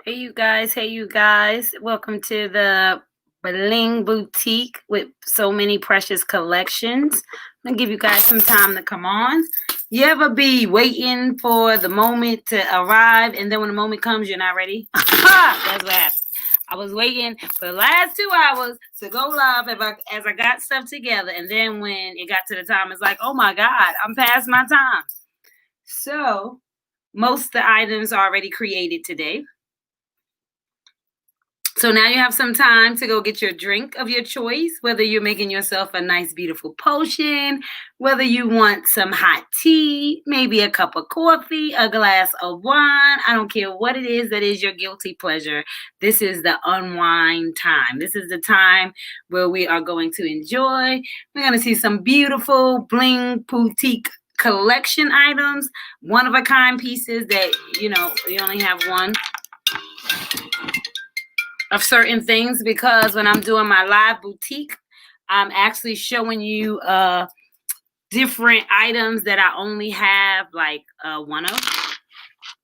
Hey you guys. Welcome to the Bling Boutique with so many precious collections. I'm gonna give you guys some time to come on. You ever be waiting for the moment to arrive and then when the moment comes you're not ready? That's what happened. I was waiting for the last 2 hours to go live as I got stuff together, and then when it got to the time, it's like, oh my God, I'm past my time. So most of the items are already created today. So now you have some time to go get your drink of your choice, whether you're making yourself a nice, beautiful potion, whether you want some hot tea, maybe a cup of coffee, a glass of wine. I don't care what it is that is your guilty pleasure. This is the unwind time. This is the time where we are going to enjoy. We're going to see some beautiful Bling Boutique collection items, one-of-a-kind pieces that, you only have one of certain things, because when I'm doing my live boutique, I'm actually showing you different items that I only have like one of,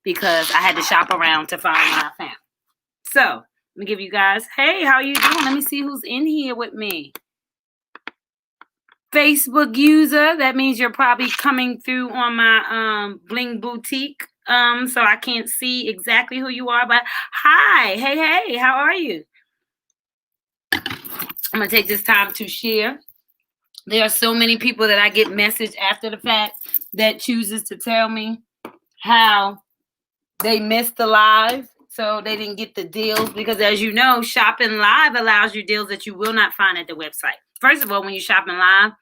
because I had to shop around to find what I found. So let me give you guys, hey, how you doing? Let me see who's in here with me. Facebook user, that means you're probably coming through on my Bling Boutique. So I can't see exactly who you are, but hi, hey, how are you? I'm gonna take this time to share. There are so many people that I get message after the fact that chooses to tell me how they missed the live, so they didn't get the deals, because as you know, shopping live allows you deals that you will not find at the website. First of all, when you're shopping live,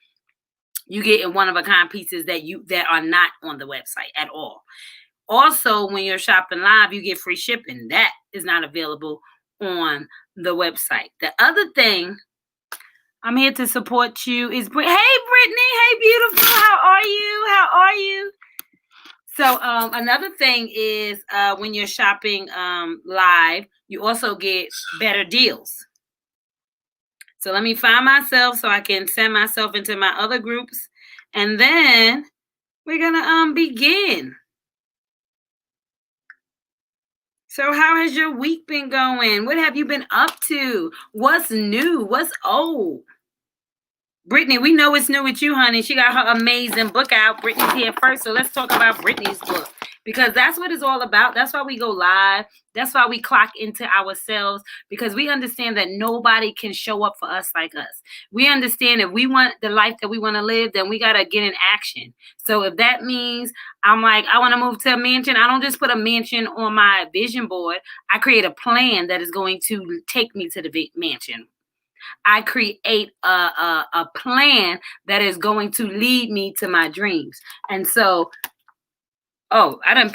you get in one-of-a-kind pieces that are not on the website at all. Also, when you're shopping live, you get free shipping. That is not available on the website. The other thing, I'm here to support you, is hey, Brittany. Hey, beautiful. How are you? So another thing is when you're shopping live, you also get better deals. So let me find myself so I can send myself into my other groups, and then we're gonna begin. So how has your week been going? What have you been up to? What's new? What's old? Brittany, we know it's new with you, honey. She got her amazing book out. Brittany's here first, so let's talk about Brittany's book, because that's what it's all about. That's why we go live. That's why we clock into ourselves, because we understand that nobody can show up for us like us. We understand if we want the life that we want to live, then we got to get in action. So if that means I'm like, I want to move to a mansion, I don't just put a mansion on my vision board. I create a plan that is going to take me to the mansion. I create a plan that is going to lead me to my dreams. And so, I'm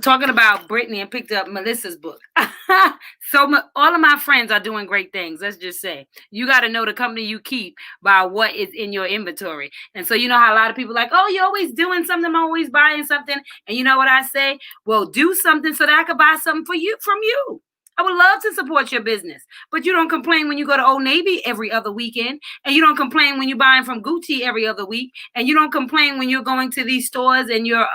talking about Brittany and picked up Melissa's book. All of my friends are doing great things. Let's just say, you got to know the company you keep by what is in your inventory. And so, you know how a lot of people are like, oh, you're always doing something, I'm always buying something. And you know what I say? Well, do something so that I could buy something from you. I would love to support your business, but you don't complain when you go to Old Navy every other weekend, and you don't complain when you're buying from Gucci every other week, and you don't complain when you're going to these stores and you're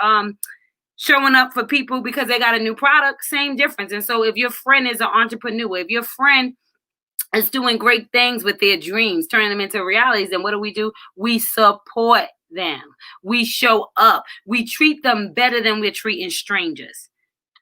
showing up for people because they got a new product. Same difference. And so if your friend is an entrepreneur, if your friend is doing great things with their dreams, turning them into realities, then what do? We support them. We show up. We treat them better than we're treating strangers.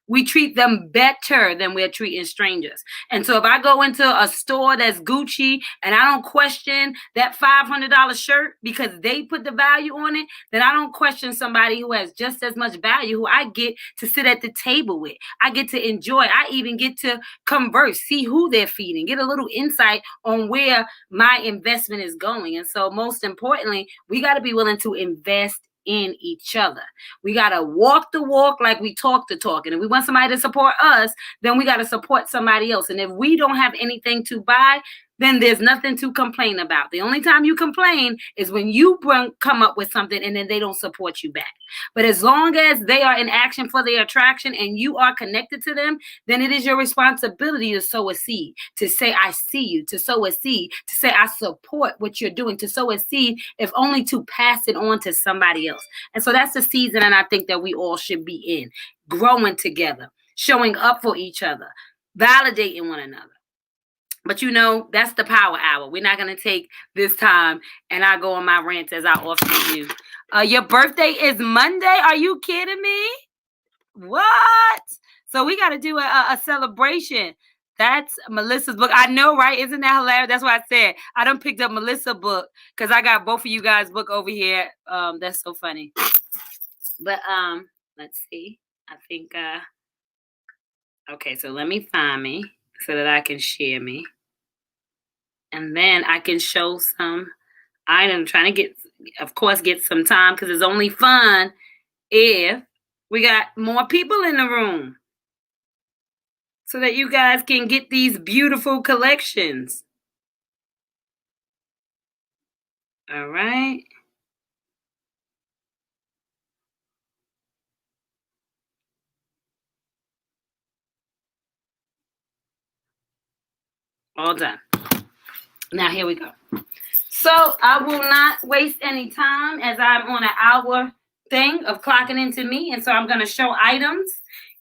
We treat them better than we're treating strangers. And so if I go into a store that's Gucci and I don't question that $500 shirt because they put the value on it, then I don't question somebody who has just as much value, who I get to sit at the table with. I get to enjoy. I even get to converse, see who they're feeding, get a little insight on where my investment is going. And so most importantly, we got to be willing to invest in each other. We got to walk the walk like we talk the talk. And if we want somebody to support us, then we got to support somebody else. And if we don't have anything to buy, then there's nothing to complain about. The only time you complain is when you come up with something and then they don't support you back. But as long as they are in action for their attraction and you are connected to them, then it is your responsibility to sow a seed, to say, I see you, to sow a seed, to say, I support what you're doing, to sow a seed, if only to pass it on to somebody else. And so that's the season, and I think that we all should be in, growing together, showing up for each other, validating one another. But you know, that's the power hour. We're not going to take this time and I go on my rants as I often do. Your birthday is Monday. Are you kidding me? What? So we got to do a celebration. That's Melissa's book. I know, right? Isn't that hilarious? That's why I said I done picked up Melissa's book because I got both of you guys' book over here. That's so funny. But let's see. I think okay, so let me find me so that I can share me. And then I can show some items. Trying to get, of course, get some time because it's only fun if we got more people in the room so that you guys can get these beautiful collections. All right. All done. Now here we go. So I will not waste any time as I'm on an hour thing of clocking into me. And so I'm going to show items.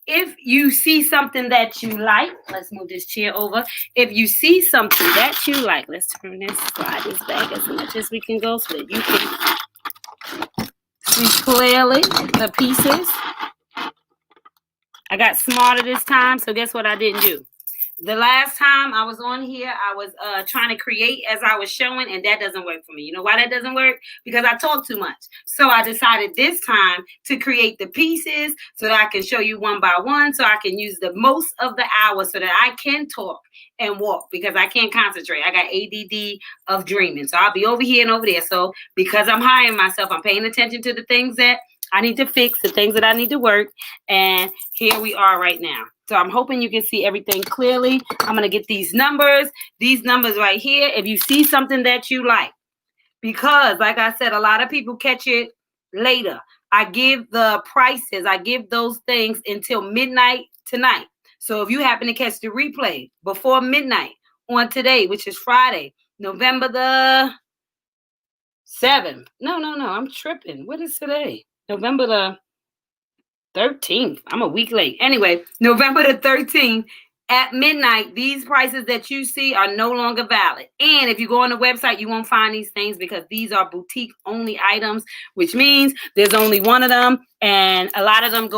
If you see something that you like, let's move this chair over. If you see something that you like, let's turn this, slide this back as much as we can go so that you can see clearly the pieces. I got smarter this time, so guess what I didn't do? The last time I was on here, I was trying to create as I was showing, and that doesn't work for me. You know why that doesn't work? Because I talk too much. So I decided this time to create the pieces so that I can show you one by one, so I can use the most of the hour so that I can talk and walk because I can't concentrate. I got ADD of dreaming. So I'll be over here and over there. So because I'm hiring myself, I'm paying attention to the things that I need to fix, the things that I need to work. And here we are right now. So I'm hoping you can see everything clearly. I'm going to get these numbers right here. If you see something that you like, because like I said, a lot of people catch it later. I give the prices. I give those things until midnight tonight. So if you happen to catch the replay before midnight on today, which is Friday, November the 7th. No, I'm tripping. What is today? November the 13th. I'm a week late. Anyway, November the 13th at midnight, these prices that you see are no longer valid. And if you go on the website, you won't find these things because these are boutique only items, which means there's only one of them. And a lot of them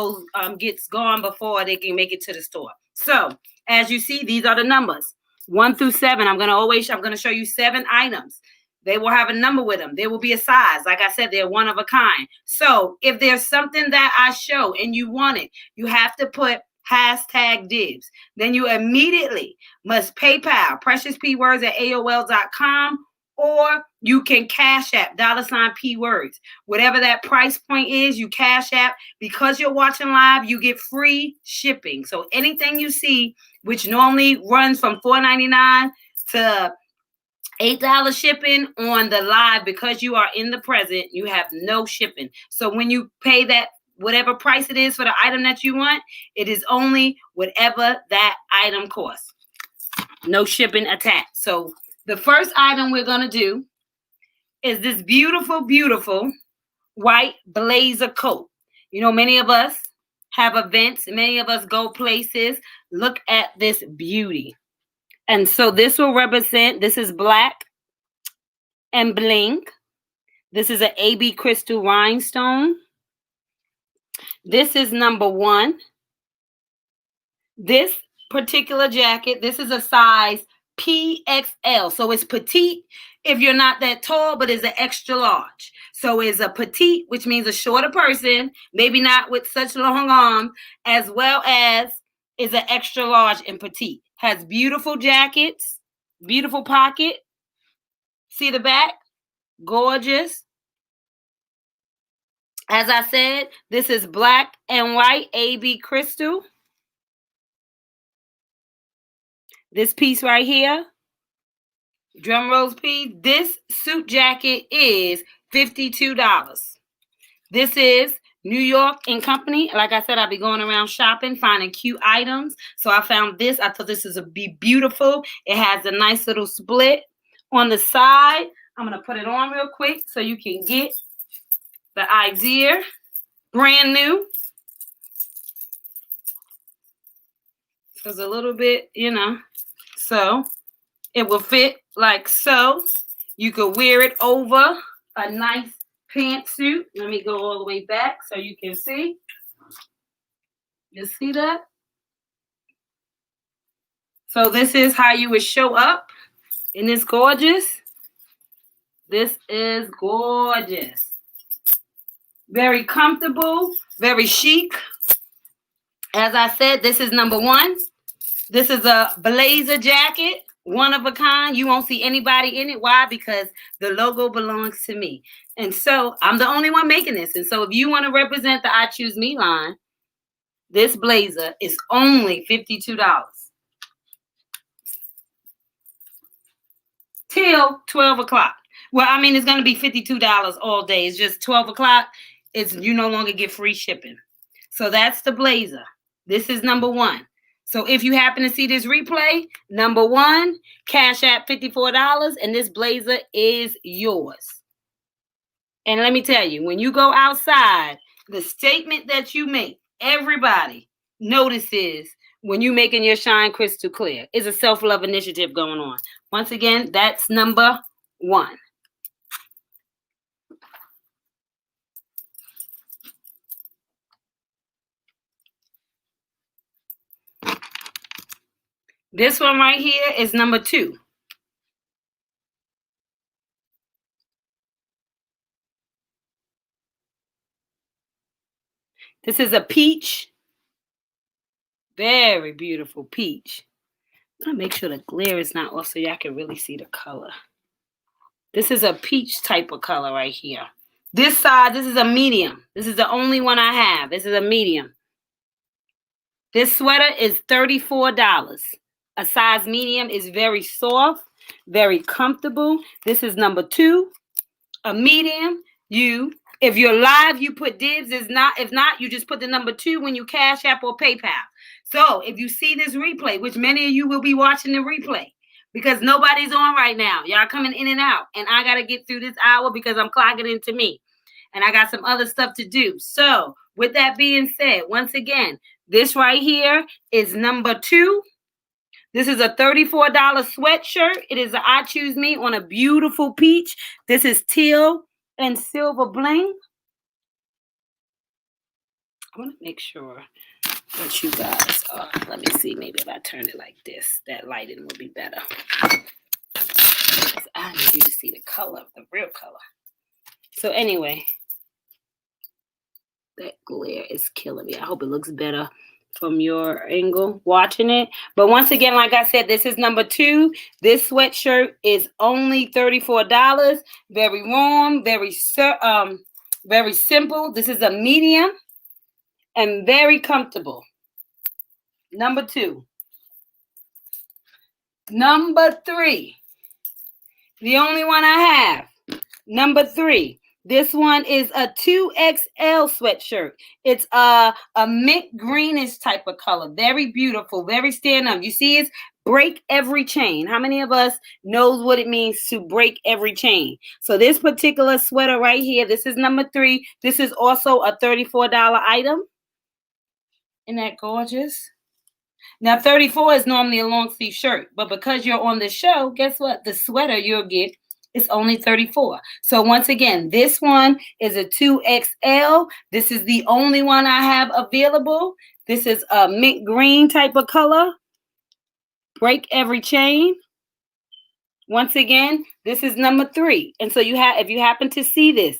gets gone before they can make it to the store. So as you see, these are the numbers 1 through 7. I'm going to show you 7 items. They will have a number with them. There will be a size. Like I said, they're one of a kind. So if there's something that I show and you want it, you have to put #dibs. Then you immediately must PayPal, preciouspwords@aol.com, or you can Cash App, $P-words. Whatever that price point is, you Cash App. Because you're watching live, you get free shipping. So anything you see, which normally runs from $4.99 to $8 shipping on the live, because you are in the present, you have no shipping. So when you pay that whatever price it is for the item that you want, it is only whatever that item costs. No shipping attached. So the first item we're going to do is this beautiful, beautiful white blazer coat. You know, many of us have events. Many of us go places. Look at this beauty. And so this will represent, this is black and bling. This is an AB crystal rhinestone. This is number 1. This particular jacket, this is a size PXL. So it's petite if you're not that tall, but it's an extra large. So it's a petite, which means a shorter person, maybe not with such long arms, as well as is an extra large and petite. Has beautiful jackets, beautiful pocket. See the back? Gorgeous. As I said, this is black and white AB crystal. This piece right here, drum rolls piece, this suit jacket is $52. This is New York and Company. Like I said, I'll be going around shopping, finding cute items. So I found this. I thought this would be beautiful. It has a nice little split on the side. I'm going to put it on real quick so you can get the idea. Brand new. It's a little bit, so it will fit like so. You could wear it over a nice pantsuit. Let me go all the way back so you can see. You see that? So this is how you would show up. Isn't this gorgeous? This is gorgeous. Very comfortable, very chic. As I said, this is number one. This is a blazer jacket, one of a kind. You won't see anybody in it. Why? Because the logo belongs to me. And so I'm the only one making this. And so if you want to represent the I Choose Me line, this blazer is only $52. Till 12 o'clock. Well, I mean, it's going to be $52 all day. It's just 12 o'clock. You no longer get free shipping. So that's the blazer. This is number one. So if you happen to see this replay, number one, cash at $54, and this blazer is yours. And let me tell you, when you go outside, the statement that you make, everybody notices when you're making your shine crystal clear. It's a self-love initiative going on. Once again, that's number one. This one right here is number two. This is a peach. Very beautiful peach. I'm going to make sure the glare is not off so y'all can really see the color. This is a peach type of color right here. This side, this is a medium. This is the only one I have. This is a medium. This sweater is $34. A size medium is very soft, very comfortable. This is number two. A medium, if you're live, you put dibs. If not, you just put the number two when you Cash App or PayPal. So if you see this replay, which many of you will be watching the replay, because nobody's on right now. Y'all coming in and out. And I got to get through this hour because I'm clocking into me. And I got some other stuff to do. So with that being said, once again, this right here is number two. This is a $34 sweatshirt. It is a I Choose Me on a beautiful peach. This is teal and silver bling. I want to make sure that you guys are. Let me see. Maybe if I turn it like this, that lighting will be better. I need you to see the color, the real color. So anyway, that glare is killing me. I hope it looks better from your angle watching it. But once again, like I said, this is number two. This sweatshirt is only $34. Very warm, very simple. This is a medium and very comfortable. Number two. Number three. The only one I have. Number three. This one is a 2XL sweatshirt. It's a mint greenish type of color. Very beautiful, very stand up. You see, it's break every chain. How many of us knows what it means to break every chain? So this particular sweater right here, this is number three. This is also a $34 item. Isn't that gorgeous? Now, $34 is normally a long sleeve shirt, but because you're on the show, guess what? The sweater you'll get is only $34. So once again, this one is a 2XL. This is the only one I have available. This is a mint green type of color. Break every chain. Once again, this is number three. And so if you happen to see this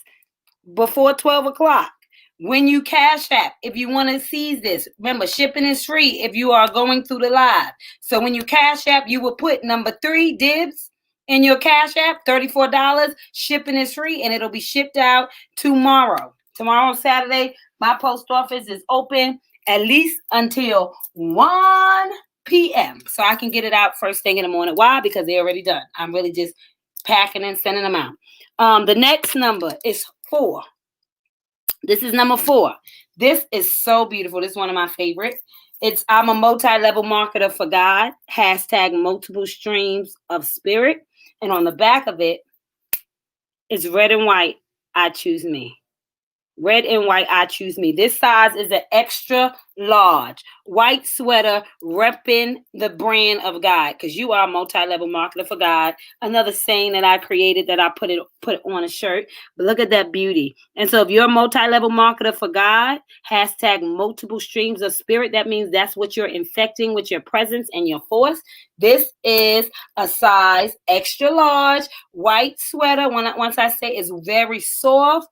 before 12 o'clock, when you Cash App, if you want to seize this, remember, shipping is free if you are going through the live. So when you Cash App, you will put number three, dibs, in your Cash App, $34. Shipping is free, and it'll be shipped out tomorrow. Tomorrow, Saturday, my post office is open at least until 1 p.m. So I can get it out first thing in the morning. Why? Because they're already done. I'm really just packing and sending them out. The next number is 4. This is number 4. This is so beautiful. This is one of my favorites. I'm a multi-level marketer for God. # multiple streams of spirit. And on the back of it, it's red and white. I choose me. Red and white, I choose me. This size is an extra large. White sweater repping the brand of God, because you are a multi-level marketer for God. Another saying that I created that I put on a shirt. But look at that beauty. And so if you're a multi-level marketer for God, hashtag multiple streams of spirit, that means that's what you're infecting with your presence and your force. This is a size extra large white sweater. Once I say it's very soft,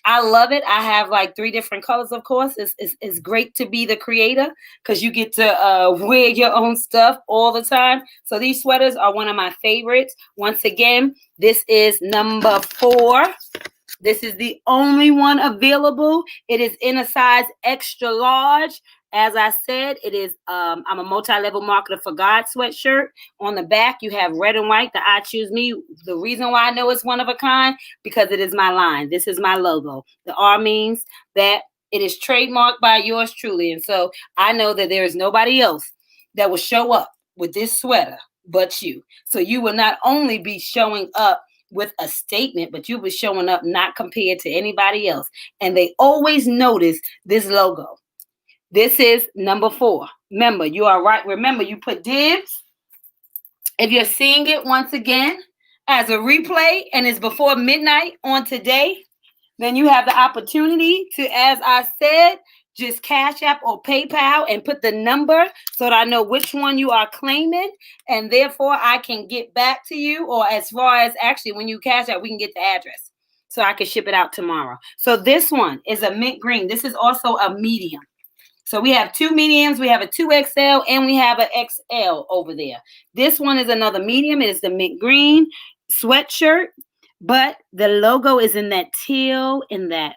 I love it. I have like 3 different colors, of course. It's great to be the creator because you get to wear your own stuff all the time. So these sweaters are one of my favorites. Once again, this is number 4. This is the only one available. It is in a size extra large. As I said, it is, I'm a multi-level marketer for God sweatshirt. On the back, you have red and white, the I choose me. The reason why I know it's one of a kind, because it is my line. This is my logo. The R means that it is trademarked by yours truly. And so I know that there is nobody else that will show up with this sweater but you. So you will not only be showing up with a statement, but you'll be showing up not compared to anybody else. And they always notice this logo. This is number 4. Remember, you are right. Remember, you put dibs. If you're seeing it once again as a replay and it's before midnight on today, then you have the opportunity to, as I said, just Cash App or PayPal and put the number so that I know which one you are claiming. And therefore, I can get back to you, or as far as actually when you Cash App, we can get the address so I can ship it out tomorrow. So this one is a mint green. This is also a medium. So we have 2 mediums, we have a 2XL, and we have an XL over there. This one is another medium. It is the mint green sweatshirt, but the logo is in that teal, in that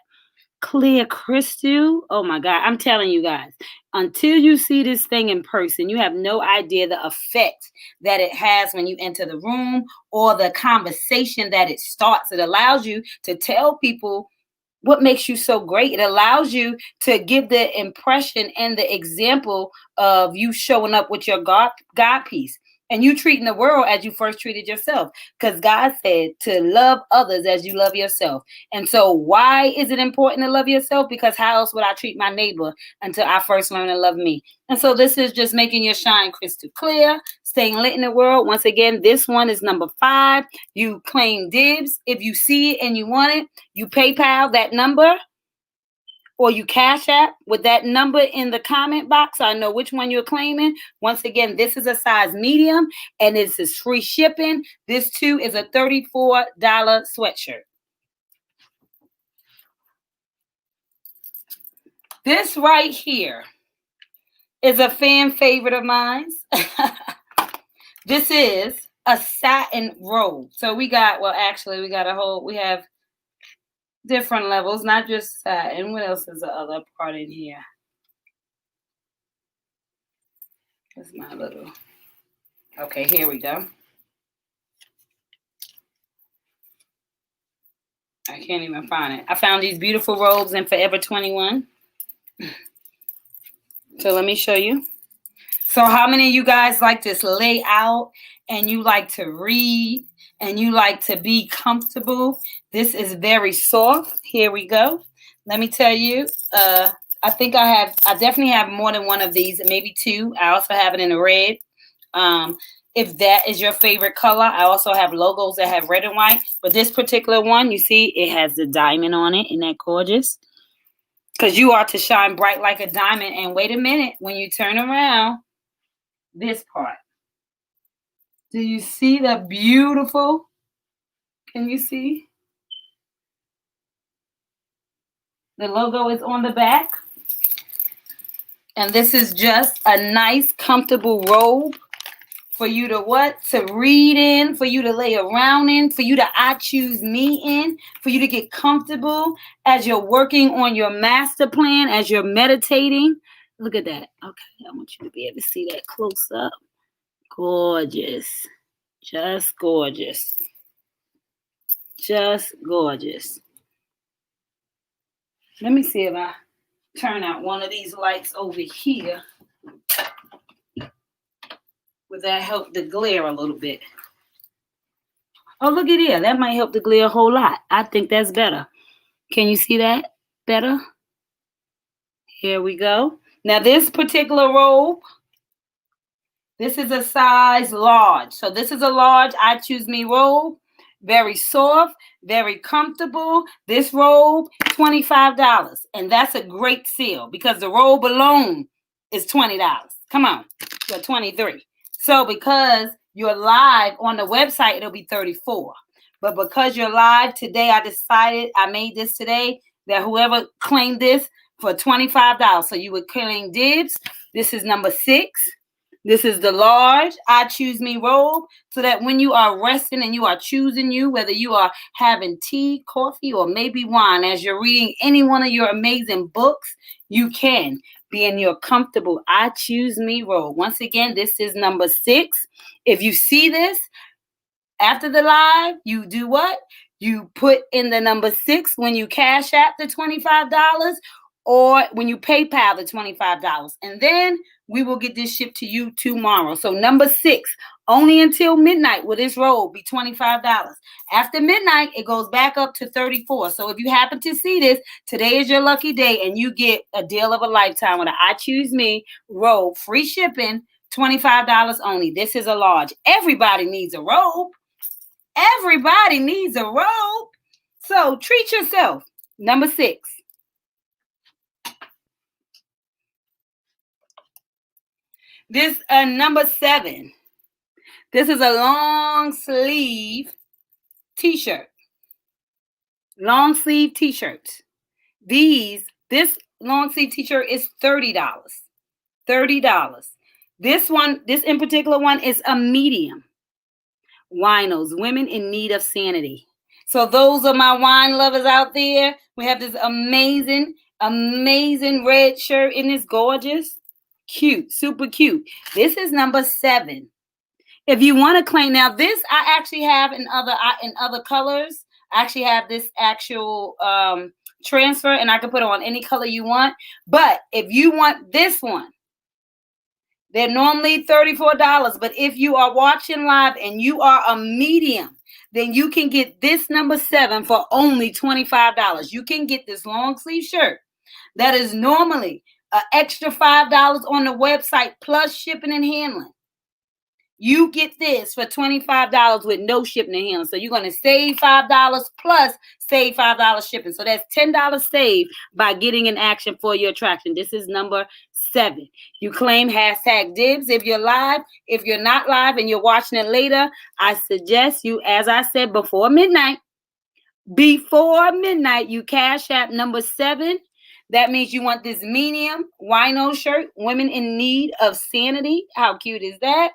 clear crystal. Oh my God, I'm telling you guys, until you see this thing in person, you have no idea the effect that it has when you enter the room or the conversation that it starts. It allows you to tell people what makes you so great. It allows you to give the impression and the example of you showing up with your God piece and you treating the world as you first treated yourself, because God said to love others as you love yourself. And so why is it important to love yourself? Because how else would I treat my neighbor until I first learn to love me? And so this is just making your shine crystal clear, staying lit in the world. Once again, this one is number 5. You claim dibs. If you see it and you want it, you PayPal that number, or you Cash App with that number in the comment box so I know which one you're claiming. Once again, this is a size medium and this is free shipping. This too is a $34 sweatshirt. This right here is a fan favorite of mine. This is a satin robe. So we got, well, actually we have different levels, not just satin. What else is the other part in here? That's my little, okay, here we go. I can't even find it. I found these beautiful robes in Forever 21. So let me show you. So how many of you guys like to lay out and you like to read and you like to be comfortable? This is very soft. Here we go. Let me tell you, I definitely have more than one of these, maybe 2. I also have it in a red. If that is your favorite color, I also have logos that have red and white. But this particular one, you see, it has the diamond on it. Isn't that gorgeous? Because you are to shine bright like a diamond. And wait a minute, when you turn around, this part. Do you see the beautiful? Can you see? The logo is on the back. And this is just a nice, comfortable robe for you to what? To read in, for you to lay around in, for you to I choose me in, for you to get comfortable as you're working on your master plan, as you're meditating. Look at that. Okay, I want you to be able to see that close up. Gorgeous. Just gorgeous. Just gorgeous. Let me see if I turn out one of these lights over here. Would that help the glare a little bit? Oh, look at here. That might help the glare a whole lot. I think that's better. Can you see that? better. Here we go. Now this particular robe, this is a size large. So this is a large I Choose Me robe. Very soft, very comfortable. This robe, $25. And that's a great sale because the robe alone is $20. Come on, you're 23. So because you're live on the website, it'll be 34. But because you're live today, I made this today, that whoever claimed this for $25. So you would claim dibs. This is number 6. This is the large I Choose Me robe, so that when you are resting and you are choosing you, whether you are having tea, coffee, or maybe wine, as you're reading any one of your amazing books, you can be in your comfortable I Choose Me robe. Once again, this is number 6. If you see this after the live, you do what? You put in the number 6 when you cash out the $25 or when you PayPal the $25. And then we will get this shipped to you tomorrow. So number 6, only until midnight will this robe be $25. After midnight, it goes back up to $34. So if you happen to see this, today is your lucky day and you get a deal of a lifetime with an I Choose Me robe, free shipping, $25 only. This is a large. Everybody needs a robe. Everybody needs a robe. So treat yourself. Number 6. This number 7. This is a long sleeve t-shirt. Long sleeve t-shirts. This long sleeve t-shirt is $30. $30. This in particular one is a medium. Winos, women in need of sanity. So those are my wine lovers out there. We have this amazing red shirt in this gorgeous. Cute, super cute. This is number 7. If you want to claim, now this I actually have in other colors. I actually have this actual transfer, and I can put it on any color you want. But if you want this one, they're normally $34. But if you are watching live and you are a medium, then you can get this number 7 for only $25. You can get this long sleeve shirt that is normally an extra $5 on the website plus shipping and handling. You get this for $25 with no shipping and handling. So you're going to save $5 plus save $5 shipping. So that's $10 saved by getting in action for your attraction. This is number 7. You claim #dibs if you're live. If you're not live and you're watching it later, I suggest you, as I said, before midnight, you cash app number 7. That means you want this medium wino shirt, women in need of sanity. How cute is that?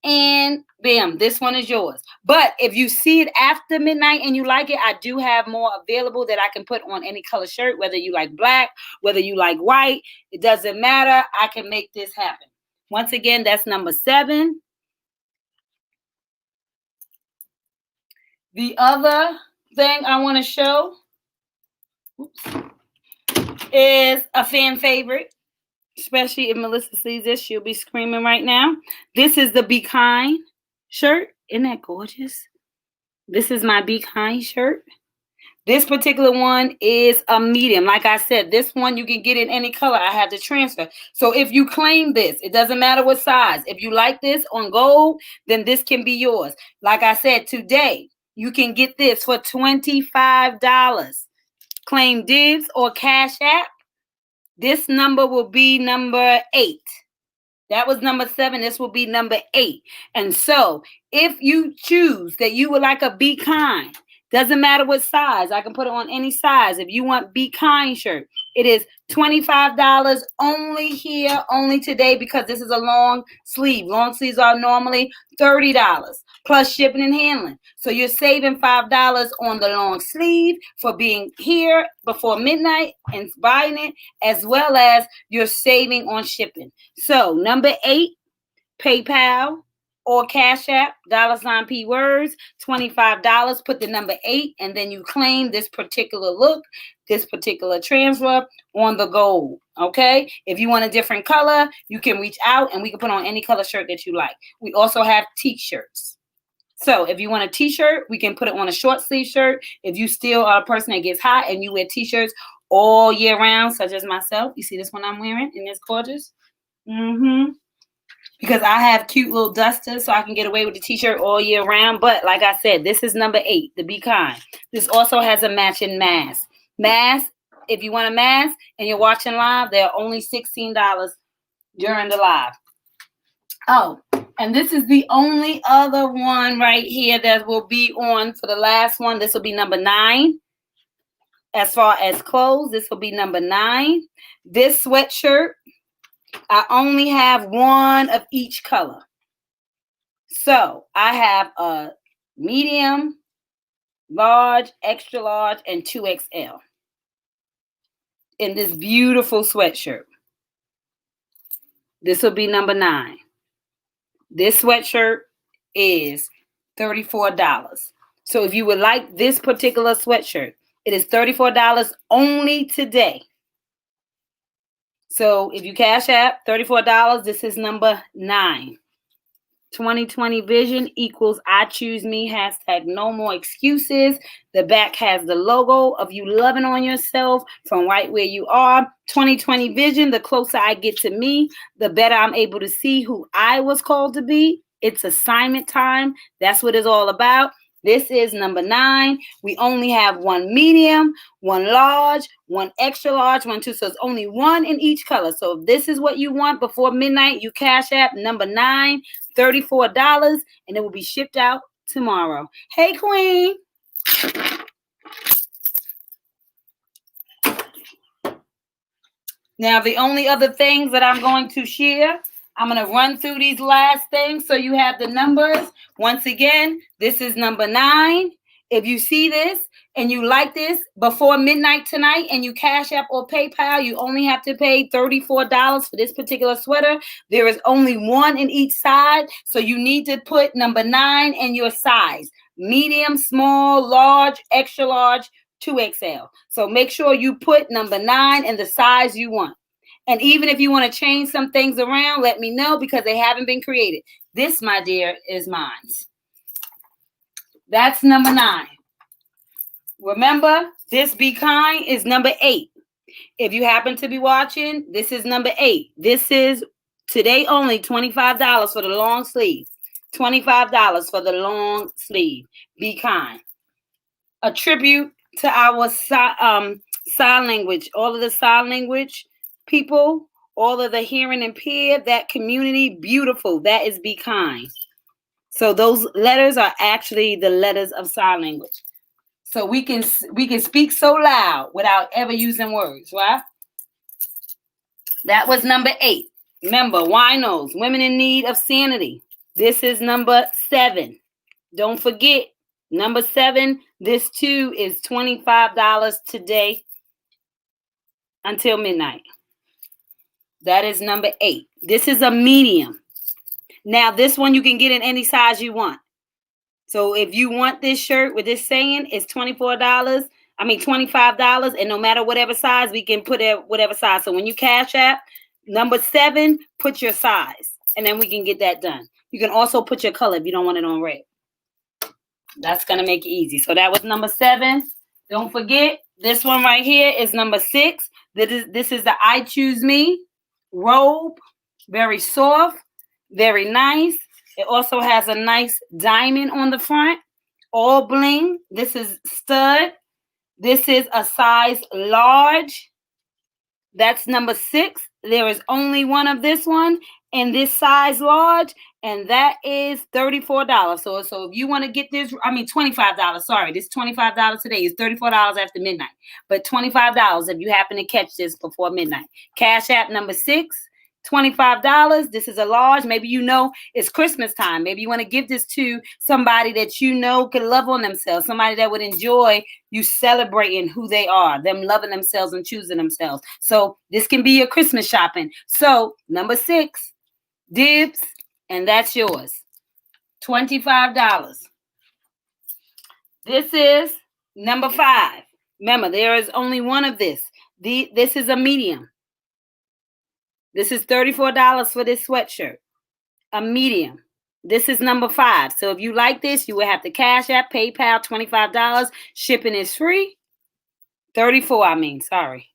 And bam, this one is yours. But if you see it after midnight and you like it, I do have more available that I can put on any color shirt, whether you like black, whether you like white. It doesn't matter. I can make this happen. Once again, that's number 7. The other thing I want to show is a fan favorite. Especially if Melissa sees this, she'll be screaming right now. This is the Be Kind shirt. Isn't that gorgeous? This is my Be Kind shirt. This particular one is a medium. Like I said, this one you can get in any color. I have the transfer. So if you claim this, it doesn't matter what size. If you like this on gold, then this can be yours. Like I said, today, you can get this for $25. Claim dibs or cash app. This number will be number 8. That was number 7. This will be number 8. And so if you choose that you would like a Be Kind, doesn't matter what size. I can put it on any size. If you want Be Kind shirt, it is $25 only here, only today, because this is a long sleeve. Long sleeves are normally $30 plus shipping and handling. So you're saving $5 on the long sleeve for being here before midnight and buying it, as well as you're saving on shipping. So number 8, PayPal or Cash App, $P words, $25. Put the number 8, and then you claim this particular look, this particular transfer on the gold. Okay? If you want a different color, you can reach out and we can put on any color shirt that you like. We also have t-shirts. So if you want a t-shirt, we can put it on a short sleeve shirt. If you still are a person that gets hot and you wear t-shirts all year round, such as myself. You see this one I'm wearing, and it's gorgeous. Because I have cute little dusters, so I can get away with the t-shirt all year round. But like I said, this is number 8, the Be Kind. This also has a matching mask. Mask, if you want a mask and you're watching live, they're only $16 during the live. Oh, and this is the only other one right here that will be on for the last one. This will be number 9. As far as clothes, this will be number 9. This sweatshirt, I only have one of each color. So I have a medium, large, extra large, and 2XL in this beautiful sweatshirt. This will be number 9. This sweatshirt is $34. So if you would like this particular sweatshirt, it is $34 only today. So if you cash app $34, this is number 9. 2020 vision equals I choose me, hashtag no more excuses. The back has the logo of you loving on yourself from right where you are. 2020 vision, the closer I get to me, the better I'm able to see who I was called to be. It's assignment time. That's what it's all about. This is number 9. We only have one medium, one large, one extra large, one 2. So it's only one in each color. So if this is what you want before midnight, you cash app number 9, $34, and it will be shipped out tomorrow. Hey, Queen. Now, the only other things that I'm going to share, I'm going to run through these last things so you have the numbers. Once again, this is number 9. If you see this and you like this before midnight tonight and you cash app or PayPal, you only have to pay $34 for this particular sweater. There is only one in each side. So you need to put number 9 in your size. Medium, small, large, extra large, 2XL. So make sure you put number 9 in the size you want. And even if you want to change some things around, let me know because they haven't been created. This, my dear, is mine. That's number 9. Remember, this Be Kind is number 8. If you happen to be watching, this is number 8. This is today only $25 for the long sleeve. $25 for the long sleeve. Be Kind. A tribute to our sign language, all of the sign language people, all of the hearing impaired, that community, beautiful. That is Be Kind. So those letters are actually the letters of sign language. So we can speak so loud without ever using words, right? That was number 8. Remember, winos, women in need of sanity. This is number 7. Don't forget, number 7, this too is $25 today until midnight. That is number 8. This is a medium. Now, this one you can get in any size you want. So if you want this shirt with this saying, it's $25, and no matter whatever size, we can put it whatever size. So when you cash app, number 7, put your size, and then we can get that done. You can also put your color if you don't want it on red. That's going to make it easy. So that was number 7. Don't forget, this one right here is number 6. This is the I Choose Me robe. Very soft, very nice. It also has a nice diamond on the front. All bling. This is stud. This is a size large. That's number 6. There is only one of this one in this size large, and that is $34. So if you want to get this, $25. Sorry, this $25 today is $34 after midnight. But $25 if you happen to catch this before midnight. Cash app number 6. $25. This is a large. Maybe it's Christmas time. Maybe you want to give this to somebody that can love on themselves, somebody that would enjoy you celebrating who they are, them loving themselves and choosing themselves. So this can be your Christmas shopping. So number 6, dibs, and that's yours. $25. This is number 5. Remember, there is only one of this. This is a medium. This is $34 for this sweatshirt, a medium. This is number 5. So if you like this, you will have to cash app, PayPal, $25. Shipping is free. 34, I mean, sorry.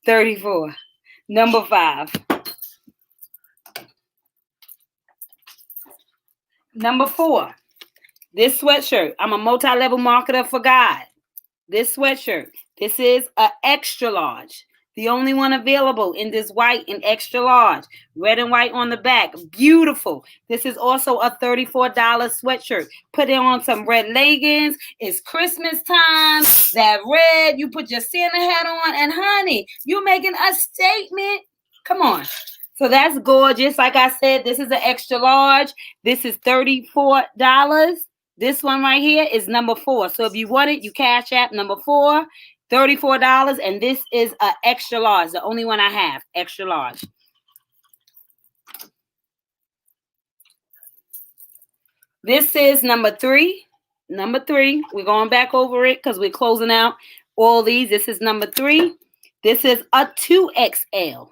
34. Number 5. Number 4. This sweatshirt. I'm a multi-level marketer for God. This sweatshirt. This is an extra large. The only one available in this white and extra large. Red and white on the back. Beautiful. This is also a $34 sweatshirt. Put it on some red leggings. It's Christmas time. That red, you put your Santa hat on, and honey, you're making a statement. Come on. So that's gorgeous. Like I said, this is an extra large. This is $34. This one right here is number 4. So if you want it, you cash app number 4, $34. And this is an extra large, the only one I have, extra large. This is number 3. Number 3. We're going back over it because we're closing out all these. This is number 3. This is a 2XL.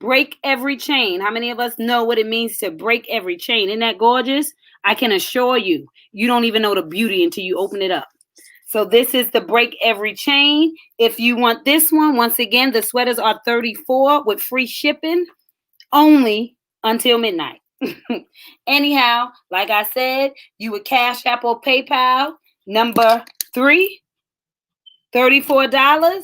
Break every chain. How many of us know what it means to break every chain? Isn't that gorgeous? I can assure you, you don't even know the beauty until you open it up. So this is the break every chain. If you want this one, once again, the sweaters are $34 with free shipping only until midnight. Anyhow, like I said, you would Cash App or PayPal. Number 3, $34.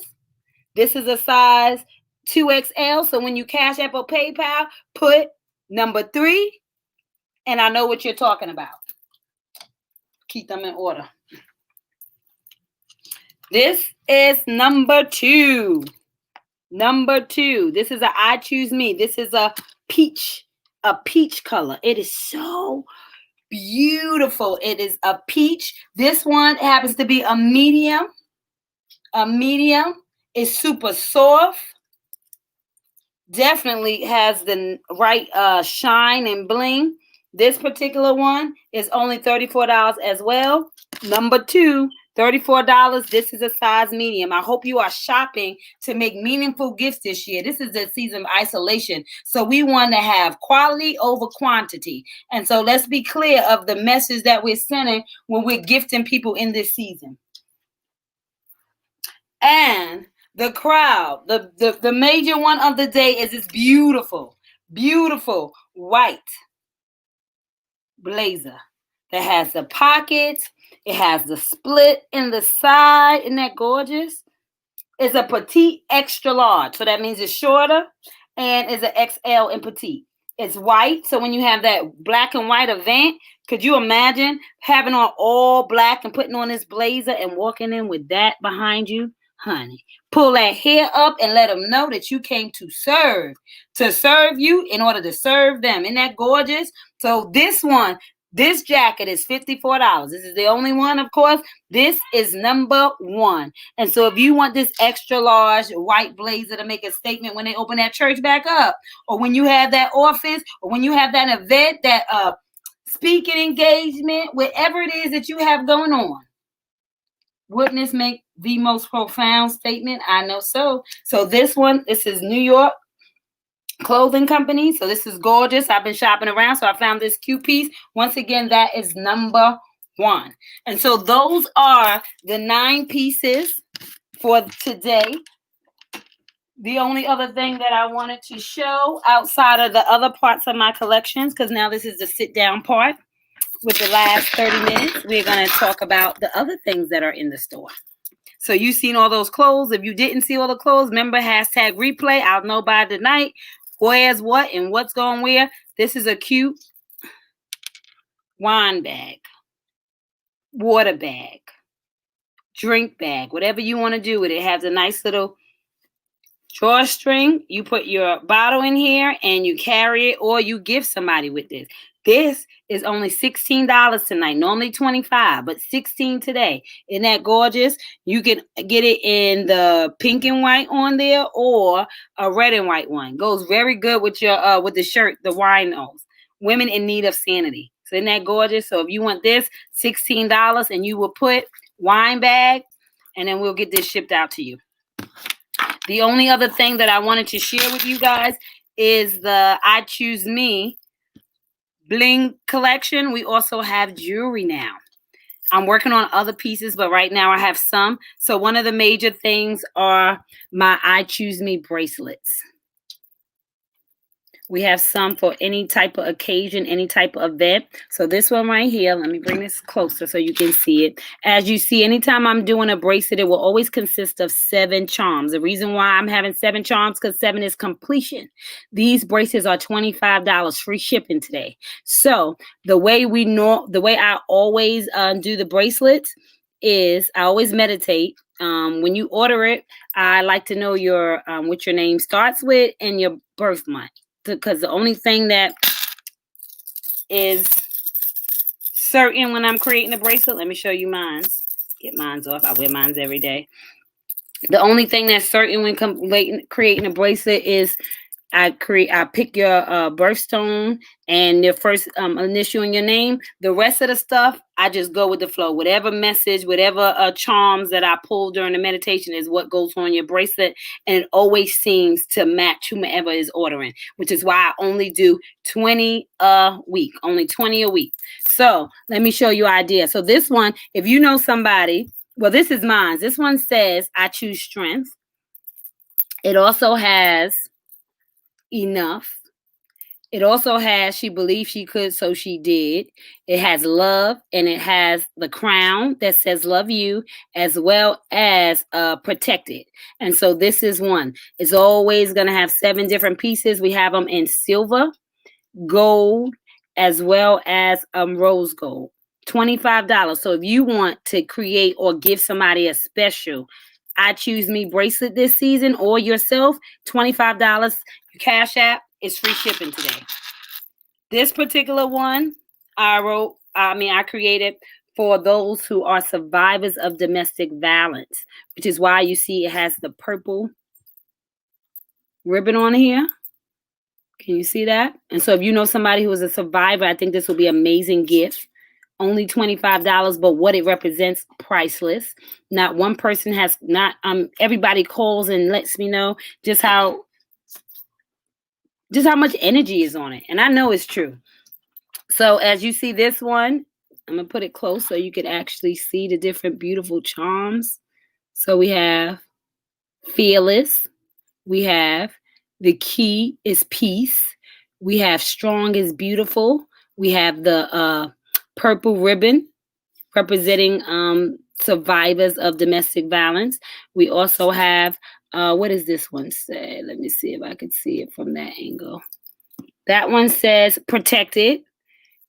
This is a size 2XL. So when you Cash App or PayPal, put number 3, and I know what you're talking about. Keep them in order. This is number 2. Number 2. This is a I Choose Me. This is a peach color. It is so beautiful. It is a peach. This one happens to be a medium. A medium. It's super soft. Definitely has the right shine and bling. This particular one is only $34 as well. Number 2, $34. This is a size medium. I hope you are shopping to make meaningful gifts this year. This is the season of isolation. So we want to have quality over quantity. And so let's be clear of the message that we're sending when we're gifting people in this season. And the crowd, the major one of the day is this beautiful, beautiful white blazer that has the pockets. It has the split in the side. Isn't that gorgeous? It's a petite extra large. So that means it's shorter and it's an XL in petite. It's white. So when you have that black and white event, could you imagine having on all black and putting on this blazer and walking in with that behind you? Honey, pull that hair up and let them know that you came to serve you in order to serve them. Isn't that gorgeous? So this jacket is $54. This is the only one, of course. This is number 1. And so if you want this extra large white blazer to make a statement when they open that church back up, or when you have that office, or when you have that event, that speaking engagement, whatever it is that you have going on, wouldn't this make the most profound statement? I know so. So this is New York Clothing Company. So this is gorgeous. I've been shopping around, so I found this cute piece. Once again, that is number 1. And so those are the 9 pieces for today. The only other thing that I wanted to show outside of the other parts of my collections, because now this is the sit down part. With the last 30 minutes, we're going to talk about the other things that are in the store. So you've seen all those clothes. If you didn't see all the clothes, remember #replay. I'll know by tonight where's what and what's going where. This is a cute wine bag, water bag, drink bag, whatever you want to do with it. It has a nice little drawstring. You put your bottle in here and you carry it, or you give somebody with this. This is only $16 tonight. Normally $25, but $16 today. Isn't that gorgeous? You can get it in the pink and white on there, or a red and white one. Goes very good with your with the shirt, the wine nose. Women in need of sanity. So isn't that gorgeous? So if you want this, $16, and you will put wine bag, and then we'll get this shipped out to you. The only other thing that I wanted to share with you guys is the I Choose Me Bling collection. We also have jewelry now. I'm working on other pieces, but right now I have some. So one of the major things are my I Choose Me bracelets. We have some for any type of occasion, any type of event. So this one right here, let me bring this closer so you can see it. As you see, anytime I'm doing a bracelet, it will always consist of 7 charms. The reason why I'm having 7 charms, because 7 is completion. These bracelets are $25, free shipping today. So the way I always do the bracelets is I always meditate. When you order it, I like to know your what your name starts with and your birth month, because the only thing that is certain when I'm creating a bracelet, let me show you mine. Get mine off. I wear mine every day. The only thing that's certain when creating a bracelet is I pick your birthstone and your first initial in your name. The rest of the stuff, I just go with the flow. Whatever message, whatever charms that I pull during the meditation is what goes on your bracelet. And it always seems to match whomever is ordering, which is why I only do 20 a week. Only 20 a week. So let me show you an idea. So this one, if you know somebody, well, this is mine. This one says, I choose strength. It also has enough. It also has, she believed she could, so she did. It has love, and it has the crown that says love you, as well as protected. And so this is one. It's always going to have 7 different pieces. We have them in silver, gold, as well as rose gold. $25. So if you want to create or give somebody a special I Choose Me bracelet this season, or yourself, $25. Cash App is free shipping today. This particular one I created for those who are survivors of domestic violence, which is why you see it has the purple ribbon on here. Can you see that? And so if you know somebody who is a survivor, I think this will be an amazing gift. Only $25, but what it represents, priceless. Not one person has not everybody calls and lets me know just how much energy is on it. And I know it's true. So as you see this one, I'm going to put it close so you could actually see the different beautiful charms. So we have fearless. We have the key is peace. We have strong is beautiful. We have the purple ribbon representing survivors of domestic violence. We also have, what does this one say? Let me see if I could see it from that angle. That one says protected.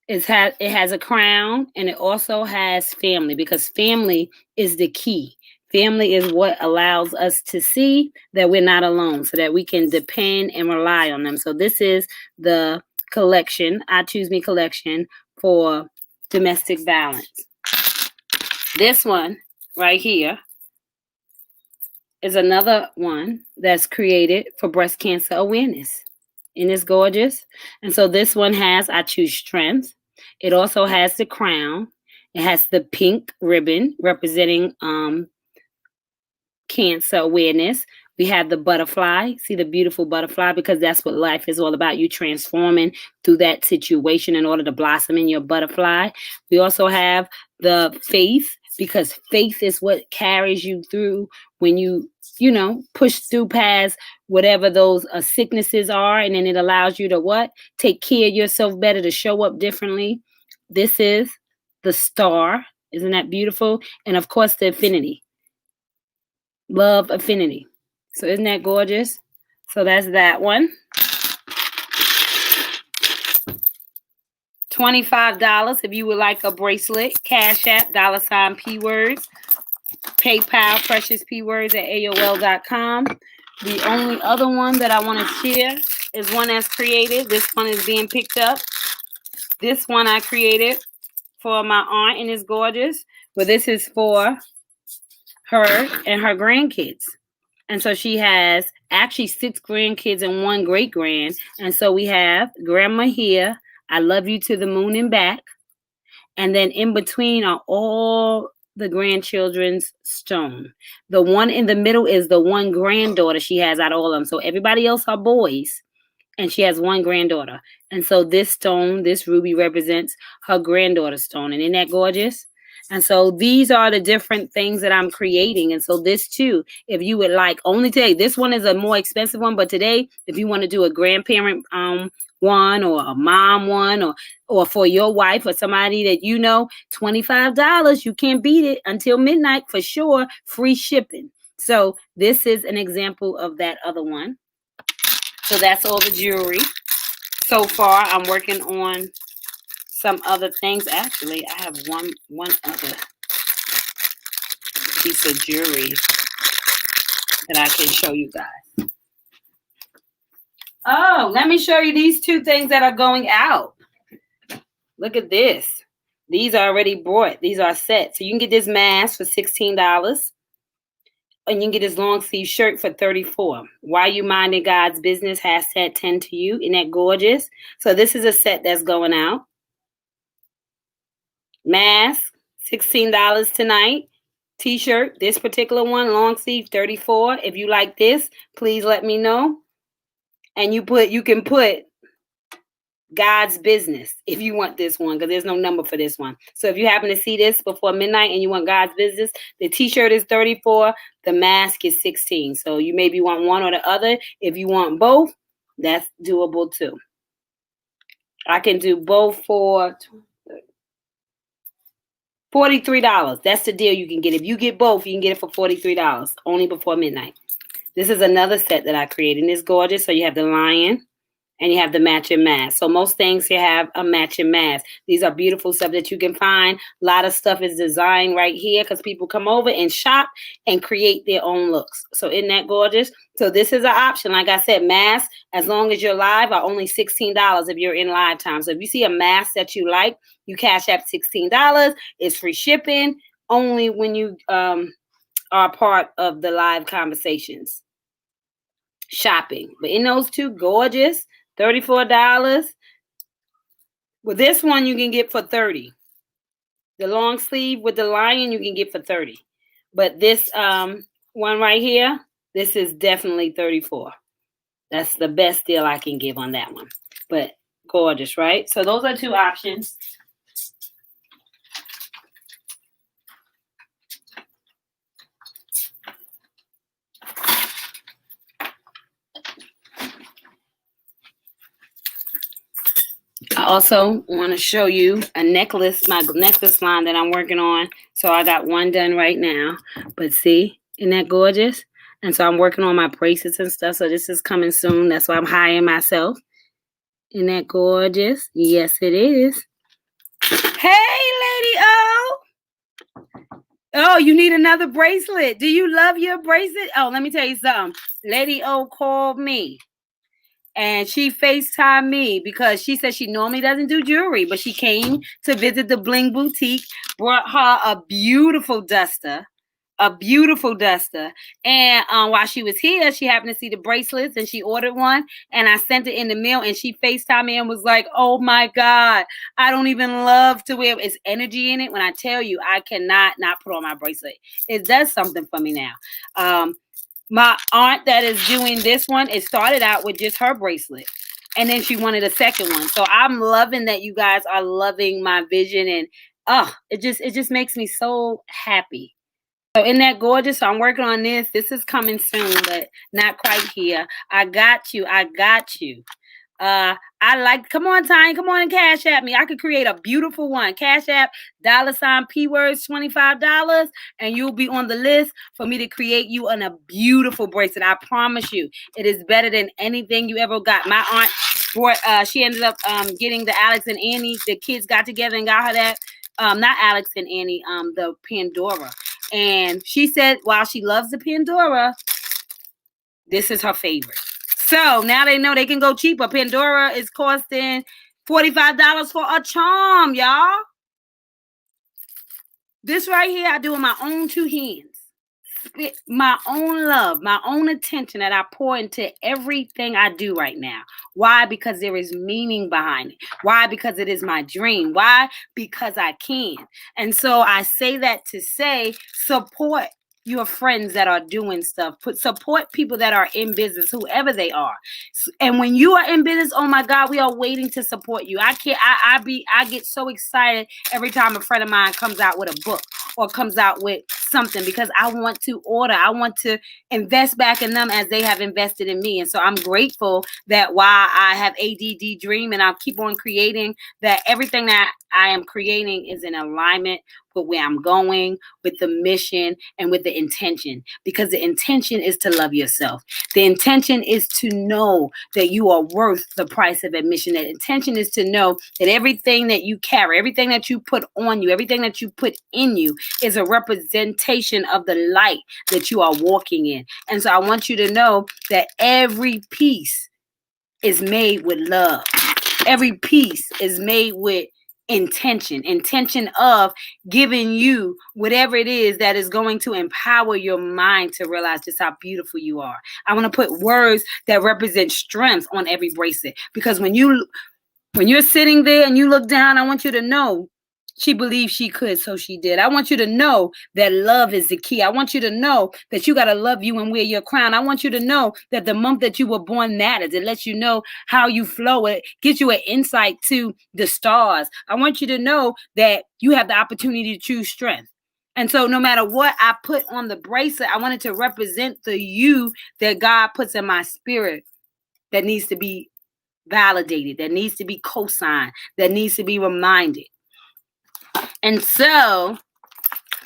It has a crown, and it also has family, because family is the key. Family is what allows us to see that we're not alone, so that we can depend and rely on them. So this is the collection, I Choose Me collection for domestic violence. This one right here is another one that's created for breast cancer awareness. And it's gorgeous. And so this one has I Choose Strength. It also has the crown. It has the pink ribbon representing cancer awareness. We have the butterfly. See the beautiful butterfly, because that's what life is all about. You transforming through that situation in order to blossom in your butterfly. We also have the faith, because faith is what carries you through when you push through past whatever those sicknesses are. And then it allows you to what? Take care of yourself better, to show up differently. This is the star. Isn't that beautiful? And of course, the infinity. Love affinity. So isn't that gorgeous? So that's that one. $25 if you would like a bracelet. Cash App, $P words. PayPal, precious P words at AOL.com. The only other one that I want to share is one that's created. This one is being picked up. This one I created for my aunt, and it's gorgeous. But this is for her and her grandkids. And so she has actually 6 grandkids and 1 great grand. And so we have grandma here. I love you to the moon and back. And then in between are all the grandchildren's stone. The one in the middle is the one granddaughter she has out of all of them. So everybody else are boys, and she has 1 granddaughter. And so this stone, this ruby, represents her granddaughter's stone. And isn't that gorgeous? And so these are the different things that I'm creating. And so this too, if you would like, only today, this one is a more expensive one, but today, if you want to do a grandparent one or a mom one or for your wife or somebody that you know, $25, you can't beat it until midnight for sure, free shipping. So this is an example of that other one. So that's all the jewelry. So far, I'm working on some other things. Actually, I have one other piece of jewelry that I can show you guys. Oh, let me show you these two things that are going out. Look at this. These are already bought. These are set. So you can get this mask for $16. And you can get this long sleeve shirt for $34. Why you minding God's business? Hashtag 10 to you. Isn't that gorgeous? So this is a set that's going out. Mask, $16 tonight. T-shirt, this particular one, long sleeve, $34. If you like this, please let me know. And you can put God's business if you want this one, because there's no number for this one. So if you happen to see this before midnight and you want God's business, the t-shirt is $34, the mask is $16. So you maybe want one or the other. If you want both, that's doable too. I can do both for $43. That's the deal you can get. If you get both, you can get it for $43, only before midnight. This is another set that I created, and it's gorgeous. So you have the lion, and you have the matching mask. So most things you have a matching mask. These are beautiful stuff that you can find. A lot of stuff is designed right here because people come over and shop and create their own looks. So isn't that gorgeous? So this is an option. Like I said, masks, as long as you're live, are only $16 if you're in live time. So if you see a mask that you like, you cash out $16. It's free shipping only when you are part of the live conversations. Shopping. But in those two, gorgeous. $34. Well, this one you can get for $30. The long sleeve with the lion you can get for $30. But this one right here, this is definitely $34. That's the best deal I can give on that one. But gorgeous, right? So those are two options. I also want to show you a necklace, my necklace line that I'm working on. So I got one done right now. But see, isn't that gorgeous? And so I'm working on my bracelets and stuff. So this is coming soon. That's why I'm hiring myself. Isn't that gorgeous? Yes, it is. Hey, Lady O. Oh, you need another bracelet. Do you love your bracelet? Oh, let me tell you something. Lady O called me. And she FaceTimed me because she said she normally doesn't do jewelry, but she came to visit the Bling Boutique, brought her a beautiful duster. And while she was here, she happened to see the bracelets and she ordered one. And I sent it in the mail and she FaceTimed me and was like, oh my God, I don't even love to wear it. It's energy in it. When I tell you, I cannot not put on my bracelet. It does something for me now. My aunt that is doing this one, it started out with just her bracelet. And then she wanted a second one. So I'm loving that you guys are loving my vision. And it just makes me so happy. So isn't that gorgeous? So I'm working on this. This is coming soon, but not quite here. I got you. Come on, Tiny, come on and cash at me. I could create a beautiful one. Cash app, $ P words, $25, and you'll be on the list for me to create you a beautiful bracelet. I promise you, it is better than anything you ever got. My aunt brought, she ended up getting the Alex and Annie. The kids got together and got her that. Not Alex and Annie, the Pandora. And she said, while she loves the Pandora, this is her favorite. So now they know they can go cheaper. Pandora is costing $45 for a charm, y'all. This right here, I do with my own two hands. My own love, my own attention that I pour into everything I do right now. Why? Because there is meaning behind it. Why? Because it is my dream. Why? Because I can. And so I say that to say support your friends that are doing stuff. Support people that are in business, whoever they are. And when you are in business, oh my God, we are waiting to support you. I can't. I get so excited every time a friend of mine comes out with a book or comes out with something, because I want to order. I want to invest back in them as they have invested in me. And so I'm grateful that while I have ADD dream and I'll keep on creating, that everything that I am creating is in alignment with where I'm going, with the mission, and with the intention. Because the intention is to love yourself. The intention is to know that you are worth the price of admission. The intention is to know that everything that you carry, everything that you put on you, everything that you put in you is a representation of the light that you are walking in. And so I want you to know that every piece is made with love. Every piece is made with intention of giving you whatever it is that is going to empower your mind to realize just how beautiful you are. I want to put words that represent strength on every bracelet, because when you're sitting there and you look down, I want you to know she believed she could, so she did. I want you to know that love is the key. I want you to know that you got to love you and wear your crown. I want you to know that the month that you were born matters. It lets you know how you flow. It gives you an insight to the stars. I want you to know that you have the opportunity to choose strength. And so no matter what I put on the bracelet, I wanted to represent the you that God puts in my spirit, that needs to be validated, that needs to be co-signed, that needs to be reminded. And so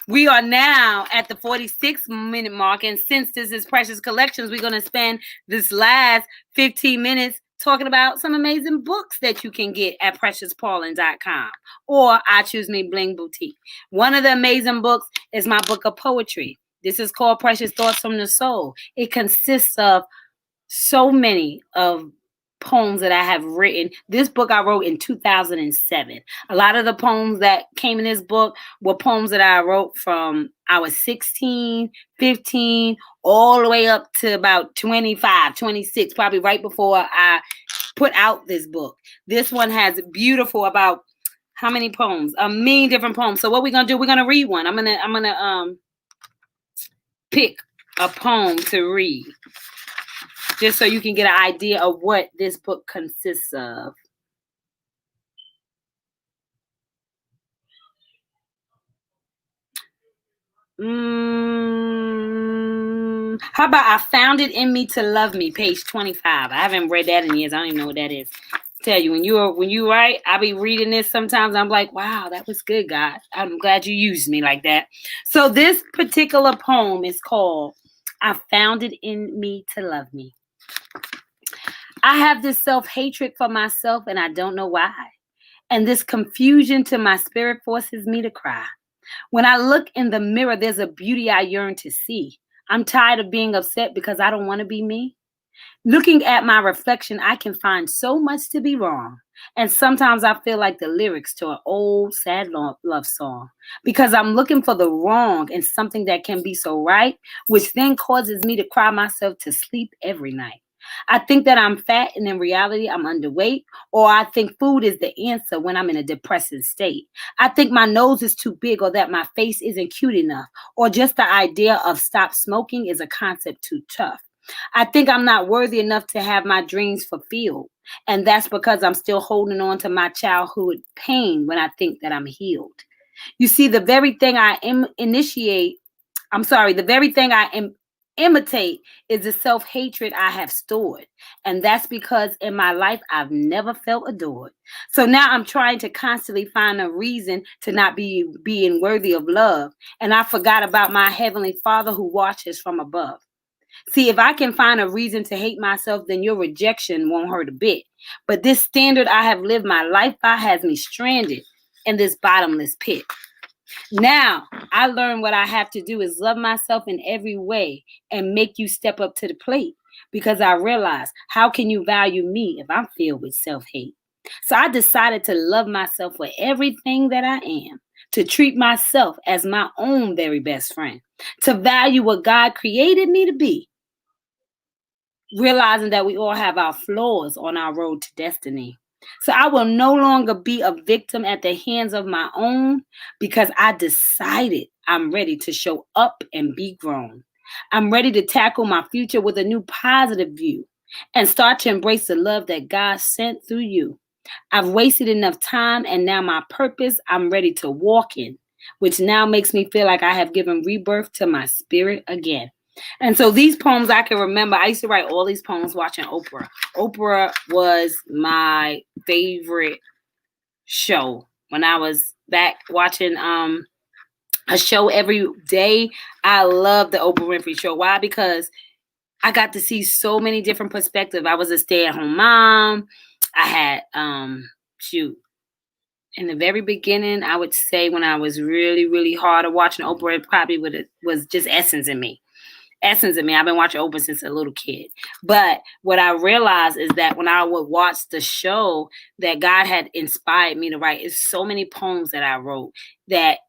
we are now at the 46-minute mark. And since this is Precious Collections, we're going to spend this last 15 minutes talking about some amazing books that you can get at PreciousPaulin.com or I Choose Me Bling Boutique. One of the amazing books is my book of poetry. This is called Precious Thoughts from the Soul. It consists of so many of poems that I have written. This book I wrote in 2007. A lot of the poems that came in this book were poems that I wrote from I was 16, 15, all the way up to about 25, 26, probably right before I put out this book. This one has beautiful, about how many poems? A million different poems. So what we're gonna do? We're gonna read one. I'm gonna pick a poem to read, just so you can get an idea of what this book consists of. How about I Found It in Me to Love Me, page 25. I haven't read that in years. I don't even know what that is. Tell you, when you write, I be reading this sometimes. I'm like, wow, that was good, God. I'm glad you used me like that. So this particular poem is called I Found It in Me to Love Me. I have this self-hatred for myself, and I don't know why. And this confusion to my spirit forces me to cry. When I look in the mirror, there's a beauty I yearn to see. I'm tired of being upset because I don't want to be me. Looking at my reflection, I can find so much to be wrong. And sometimes I feel like the lyrics to an old, sad love song, because I'm looking for the wrong in something that can be so right, which then causes me to cry myself to sleep every night. I think that I'm fat, and in reality, I'm underweight, or I think food is the answer when I'm in a depressive state. I think my nose is too big, or that my face isn't cute enough, or just the idea of stop smoking is a concept too tough. I think I'm not worthy enough to have my dreams fulfilled, and that's because I'm still holding on to my childhood pain when I think that I'm healed. You see, the very thing the very thing I imitate is the self-hatred I have stored. And that's because in my life, I've never felt adored. So now I'm trying to constantly find a reason to not be being worthy of love. And I forgot about my Heavenly Father who watches from above. See, if I can find a reason to hate myself, then your rejection won't hurt a bit. But this standard I have lived my life by has me stranded in this bottomless pit. Now, I learned what I have to do is love myself in every way and make you step up to the plate, because I realized, how can you value me if I'm filled with self-hate? So I decided to love myself for everything that I am, to treat myself as my own very best friend, to value what God created me to be, realizing that we all have our flaws on our road to destiny. So I will no longer be a victim at the hands of my own, because I decided I'm ready to show up and be grown. I'm ready to tackle my future with a new positive view and start to embrace the love that God sent through you. I've wasted enough time, and now my purpose I'm ready to walk in, which now makes me feel like I have given rebirth to my spirit again. And so these poems I can remember. I used to write all these poems watching Oprah. Oprah was my favorite show when I was back watching a show every day. I love the Oprah Winfrey Show. Why? Because I got to see so many different perspectives. I was a stay-at-home mom. I had shoot. In the very beginning, I would say when I was really, really hard at watching Oprah, it probably was just essence in me. Essence of me. I've been watching Oprah since a little kid. But what I realized is that when I would watch the show, that God had inspired me to write. It's so many poems that I wrote that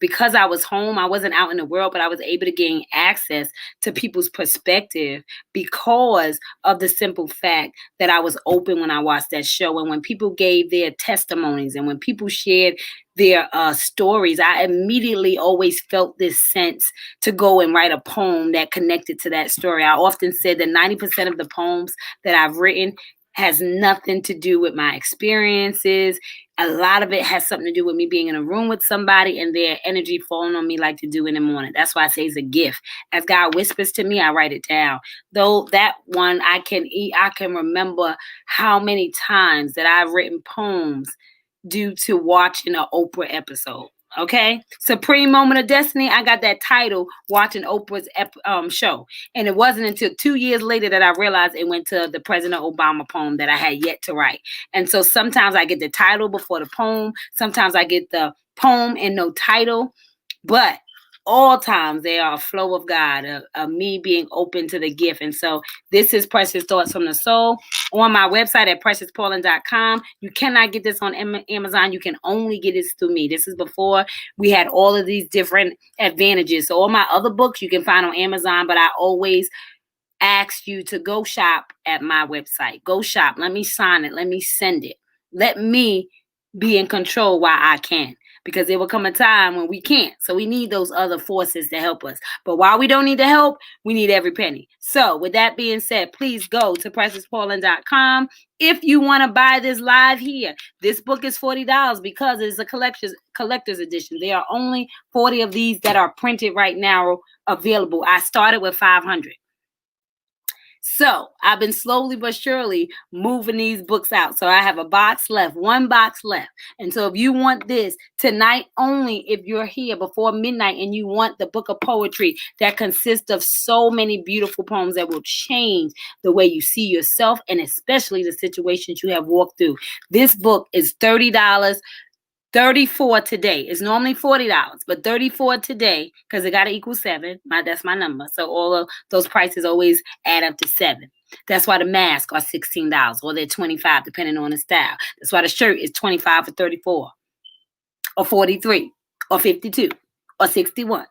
because I was home, I wasn't out in the world, but I was able to gain access to people's perspective because of the simple fact that I was open when I watched that show. And when people gave their testimonies and when people shared their stories, I immediately always felt this sense to go and write a poem that connected to that story. I often said that 90% of the poems that I've written has nothing to do with my experiences. A lot of it has something to do with me being in a room with somebody and their energy falling on me like to do in the morning. That's why I say it's a gift. As God whispers to me, I write it down. Though that one I can remember how many times that I've written poems due to watching an Oprah episode. Okay, Supreme Moment of Destiny. I got that title watching Oprah's show, and it wasn't until 2 years later that I realized it went to the President Obama poem that I had yet to write. And so sometimes I get the title before the poem. Sometimes I get the poem and no title, but all times they are a flow of God, of me being open to the gift. And so this is Precious Thoughts from the Soul on my website at preciouspaulin.com. You cannot get this on Amazon. You can only get this through me. This is before we had all of these different advantages. So all my other books you can find on Amazon, but I always ask you to go shop at my website. Go shop. Let me sign it. Let me send it. Let me be in control while I can. Because there will come a time when we can't. So we need those other forces to help us. But while we don't need the help, we need every penny. So with that being said, please go to preciouspaulin.com. If you want to buy this live here, this book is $40 because it's a collector's edition. There are only 40 of these that are printed right now available. I started with 500. So I've been slowly but surely moving these books out. So I have a box left, one box left. And so if you want this tonight only, if you're here before midnight and you want the book of poetry that consists of so many beautiful poems that will change the way you see yourself and especially the situations you have walked through. This book is $30. 34 today. It's normally $40, but 34 today because it got to equal 7. That's my number. So all of those prices always add up to 7. That's why the masks are $16 or they're $25 depending on the style. That's why the shirt is $25 for 34 or 43 or 52 or 61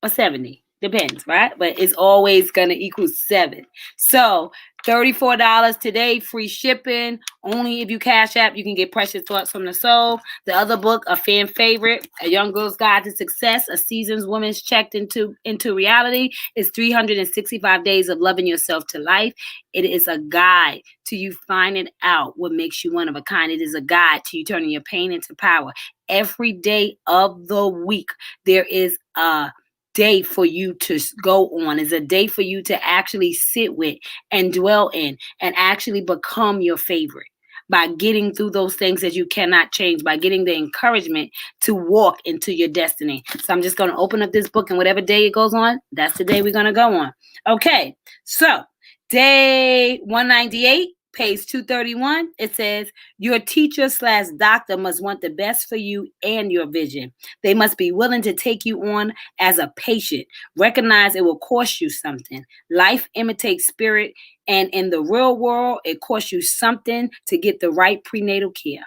or 70. Depends, right? But it's always going to equal 7. So $34 today, free shipping. Only if you Cash App, you can get Precious Thoughts from the Soul. The other book, a fan favorite, A Young Girl's Guide to Success, a seasoned woman's checked into reality, is 365 days of loving yourself to life. It is a guide to you finding out what makes you one of a kind. It is a guide to you turning your pain into power. Every day of the week, there is a day for you to go on. Is a day for you to actually sit with and dwell in and actually become your favorite by getting through those things that you cannot change, by getting the encouragement to walk into your destiny. So I'm just going to open up this book and whatever day it goes on, that's the day we're going to go on. Okay, so day 198. Page 231, it says, your teacher/doctor must want the best for you and your vision. They must be willing to take you on as a patient. Recognize it will cost you something. Life imitates spirit, and in the real world, it costs you something to get the right prenatal care.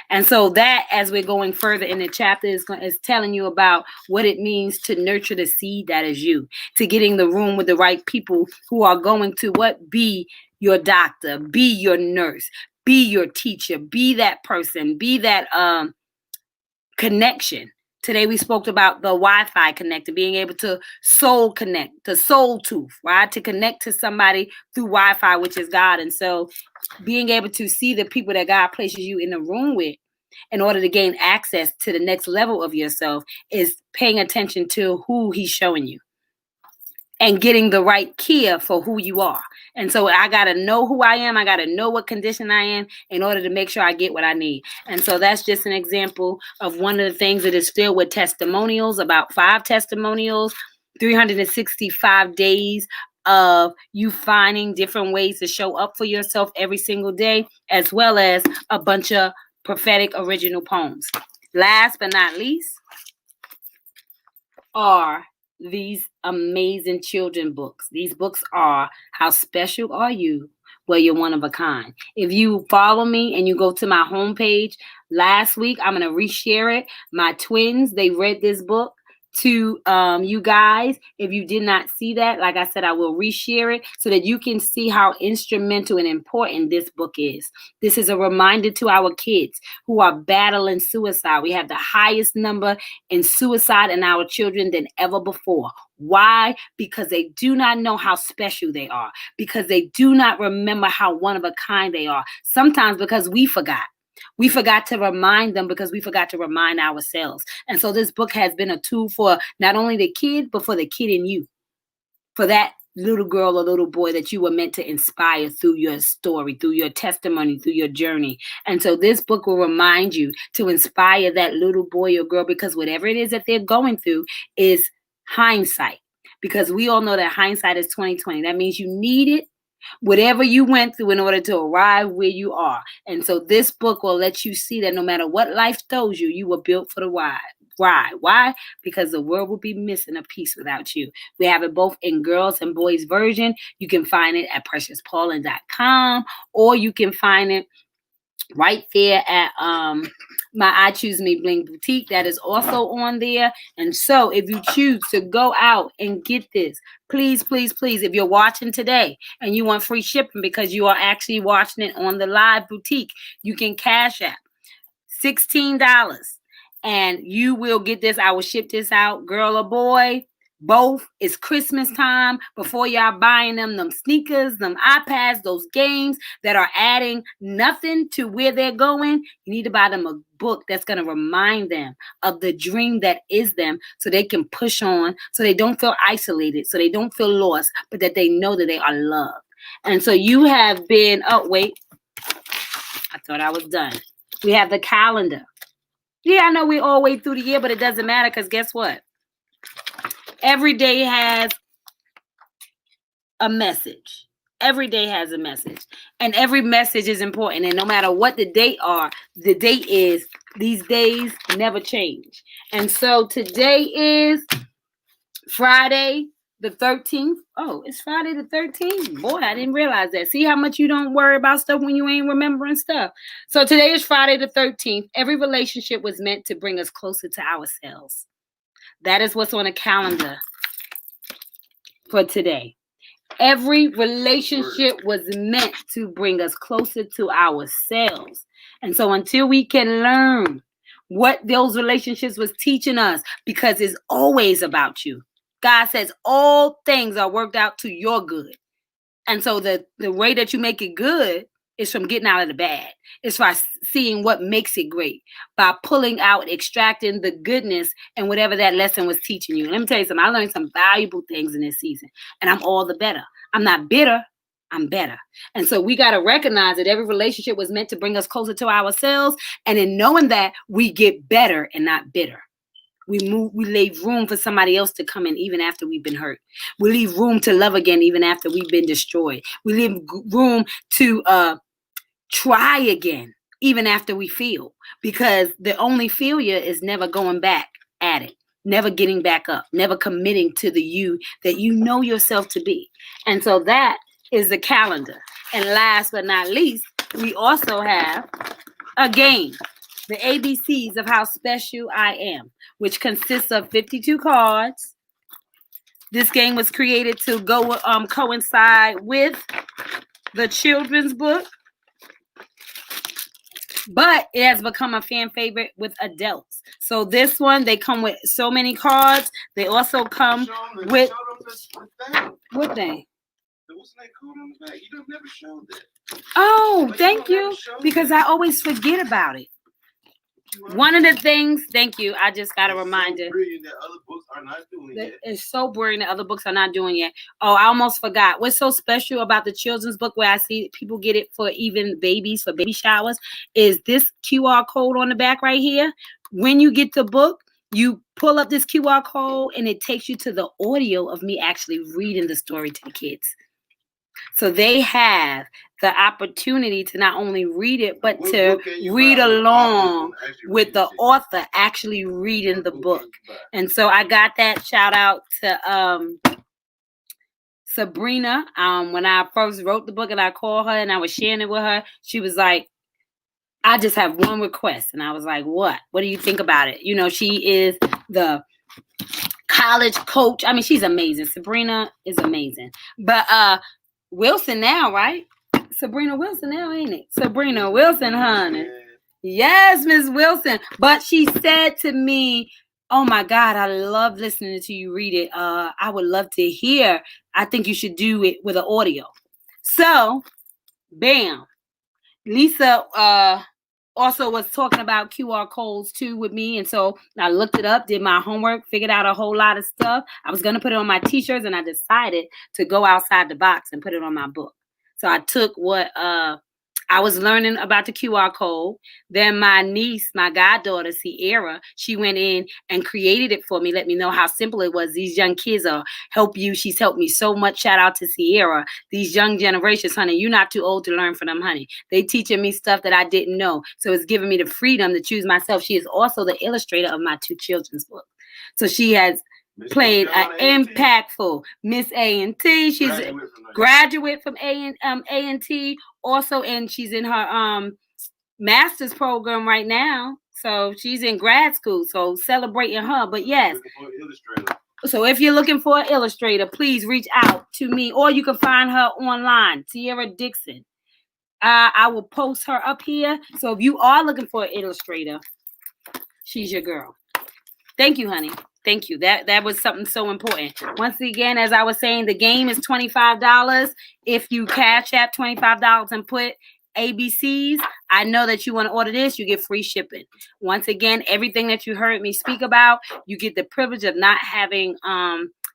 And so that, as we're going further in the chapter, is telling you about what it means to nurture the seed that is you, to get in the room with the right people who are going to be your doctor, be your nurse, be your teacher, be that person, be that connection Today we spoke about the Wi-Fi connector, being able to soul connect, to soul tooth, right? To connect to somebody through Wi-Fi, which is God. And so being able to see the people that God places you in the room with in order to gain access to the next level of yourself is paying attention to who he's showing you and getting the right care for who you are. And so I got to know who I am. I got to know what condition I am in order to make sure I get what I need. And so that's just an example of one of the things that is filled with testimonials, about 5 testimonials, 365 days of you finding different ways to show up for yourself every single day, as well as a bunch of prophetic original poems. Last but not least are these amazing children books. These books are How Special Are You? Well, you're one of a kind. If you follow me and you go to my homepage last week, I'm going to reshare it. My twins, they read this book to you guys. If you did not see that, like I said, I will reshare it so that you can see how instrumental and important this book is. This is a reminder to our kids who are battling suicide. We have the highest number in suicide in our children than ever before. Why? Because they do not know how special they are, because they do not remember how one of a kind they are. Sometimes because we forgot. We forgot to remind them because we forgot to remind ourselves. And so this book has been a tool for not only the kid, but for the kid in you, for that little girl or little boy that you were meant to inspire through your story, through your testimony, through your journey. And so this book will remind you to inspire that little boy or girl, because whatever it is that they're going through is hindsight. Because we all know that hindsight is 20/20. That means you need it, whatever you went through, in order to arrive where you are. And so this book will let you see that no matter what life throws you, you were built for the ride. Why? Because the world will be missing a piece without you. We have it both in girls and boys version. You can find it at preciouspaulin.com, or you can find it right there at my I Choose Me Bling boutique. That is also on there. And so if you choose to go out and get this, please, please, please, if you're watching today and you want free shipping because you are actually watching it on the live boutique, you can cash app $16 and you will get this. I will ship this out, girl or boy. Both. It's Christmas time. Before y'all buying them sneakers, them iPads, those games that are adding nothing to where they're going, you need to buy them a book that's going to remind them of the dream that is them, so they can push on, so they don't feel isolated, so they don't feel lost, but that they know that they are loved. And so you have been, oh, wait. I thought I was done. We have the calendar. Yeah, I know we're all the way through the year, but it doesn't matter, because guess what? Every day has a message. Every day has a message. And every message is important. And no matter what the date is, these days never change. And so today is Friday the 13th. Oh, it's Friday the 13th. Boy, I didn't realize that. See how much you don't worry about stuff when you ain't remembering stuff. So today is Friday the 13th. Every relationship was meant to bring us closer to ourselves. That is what's on the calendar for today. Every relationship was meant to bring us closer to ourselves. And so until we can learn what those relationships was teaching us, because it's always about you. God says all things are worked out to your good. And so the way that you make it good is from getting out of the bad. It's by seeing what makes it great, by pulling out, extracting the goodness and whatever that lesson was teaching you. Let me tell you something. I learned some valuable things in this season, and I'm all the better. I'm not bitter. I'm better. And so we got to recognize that every relationship was meant to bring us closer to ourselves. And in knowing that, we get better and not bitter. We leave room for somebody else to come in even after we've been hurt. We leave room to love again even after we've been destroyed. We leave room to try again even after we fail, because the only failure is never going back at it, never getting back up, never committing to the you that you know yourself to be. And so that is the calendar. And last but not least, we also have a game, the ABCs of How Special I Am, which consists of 52 cards. This game was created to go coincide with the children's book, but it has become a fan favorite with adults. So this one, they come with so many cards. They also come with what thing? Oh, thank you. Because I always forget about it. One of the things, thank you. I just got a reminder. It's so brilliant that other books are not doing it. Oh, I almost forgot. What's so special about the children's book where I see people get it for even babies, for baby showers, is this QR code on the back right here. When you get the book, you pull up this QR code and it takes you to the audio of me actually reading the story to the kids. So they have the opportunity to not only read it, but to read along with the author actually reading the book. And so I got that. Shout out to Sabrina. When I first wrote the book and I called her and I was sharing it with her, she was like, I just have one request. And I was like, what? What do you think about it? You know, she is the college coach. I mean, she's amazing. Sabrina is amazing. But Wilson now, right? Sabrina Wilson now, ain't it? Sabrina Wilson, honey. Yes, Miss Wilson. But she said to me, oh my God, I love listening to you read it. I would love to hear. I think you should do it with an audio. So, bam. Lisa also was talking about QR codes too with me. And so I looked it up, did my homework, figured out a whole lot of stuff. I was going to put it on my t-shirts and I decided to go outside the box and put it on my book. So I took what I was learning about the QR code. Then my niece, my goddaughter, Sierra, she went in and created it for me. Let me know how simple it was. These young kids are help you. She's helped me so much. Shout out to Sierra. These young generations, honey, you're not too old to learn from them, honey. They teaching me stuff that I didn't know. So it's giving me the freedom to choose myself. She is also the illustrator of my 2 children's books. So she has played an impactful Miss A&T. She's a graduate from A&T also, and she's in her master's program right now. So she's in grad school. So celebrating her. But yes. So if you're looking for an illustrator, please reach out to me, or you can find her online, Sierra Dixon. I will post her up here. So if you are looking for an illustrator, she's your girl. Thank you, honey. Thank you. That was something so important. Once again, as I was saying, the game is $25. If you cash app $25 and put ABCs, I know that you want to order this, you get free shipping. Once again, everything that you heard me speak about, you get the privilege of not having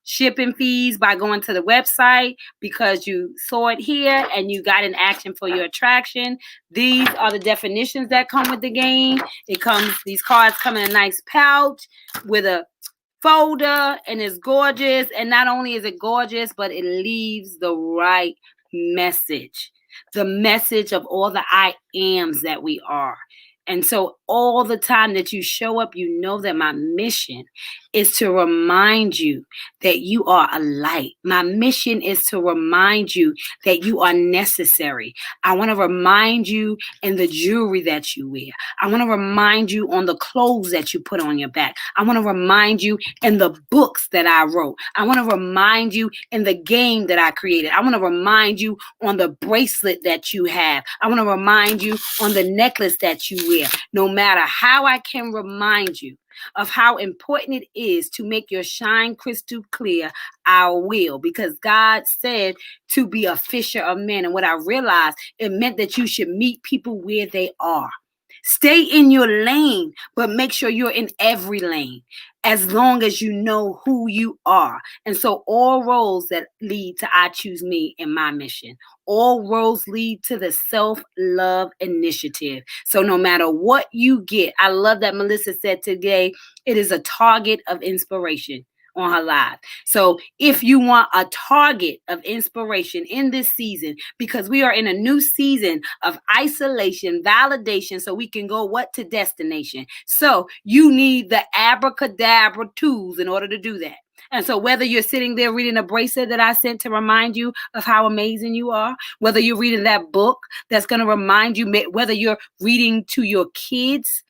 shipping fees by going to the website because you saw it here and you got an action for your attraction. These are the definitions that come with the game. These cards come in a nice pouch with a folder, and it's gorgeous. And not only is it gorgeous, but it leaves the right message. The message of all the I ams that we are. And so all the time that you show up, you know that my mission is to remind you that you are a light. My mission is to remind you that you are necessary. I want to remind you in the jewelry that you wear. I want to remind you on the clothes that you put on your back. I want to remind you in the books that I wrote. I want to remind you in the game that I created. I want to remind you on the bracelet that you have. I want to remind you on the necklace that you wear. No matter how I can remind you of how important it is to make your shine crystal clear, I will, because God said to be a fisher of men. And what I realized, it meant that you should meet people where they are. Stay in your lane, but make sure you're in every lane as long as you know who you are. And so all roads that lead to I Choose Me in my mission. All roads lead to the self-love initiative. So no matter what you get, I love that Melissa said today, it is a target of inspiration on her live. So if you want a target of inspiration in this season, because we are in a new season of isolation, validation, so we can go to destination. So you need the abracadabra tools in order to do that. And so whether you're sitting there reading a bracelet that I sent to remind you of how amazing you are, whether you're reading that book that's going to remind you, whether you're reading to your kids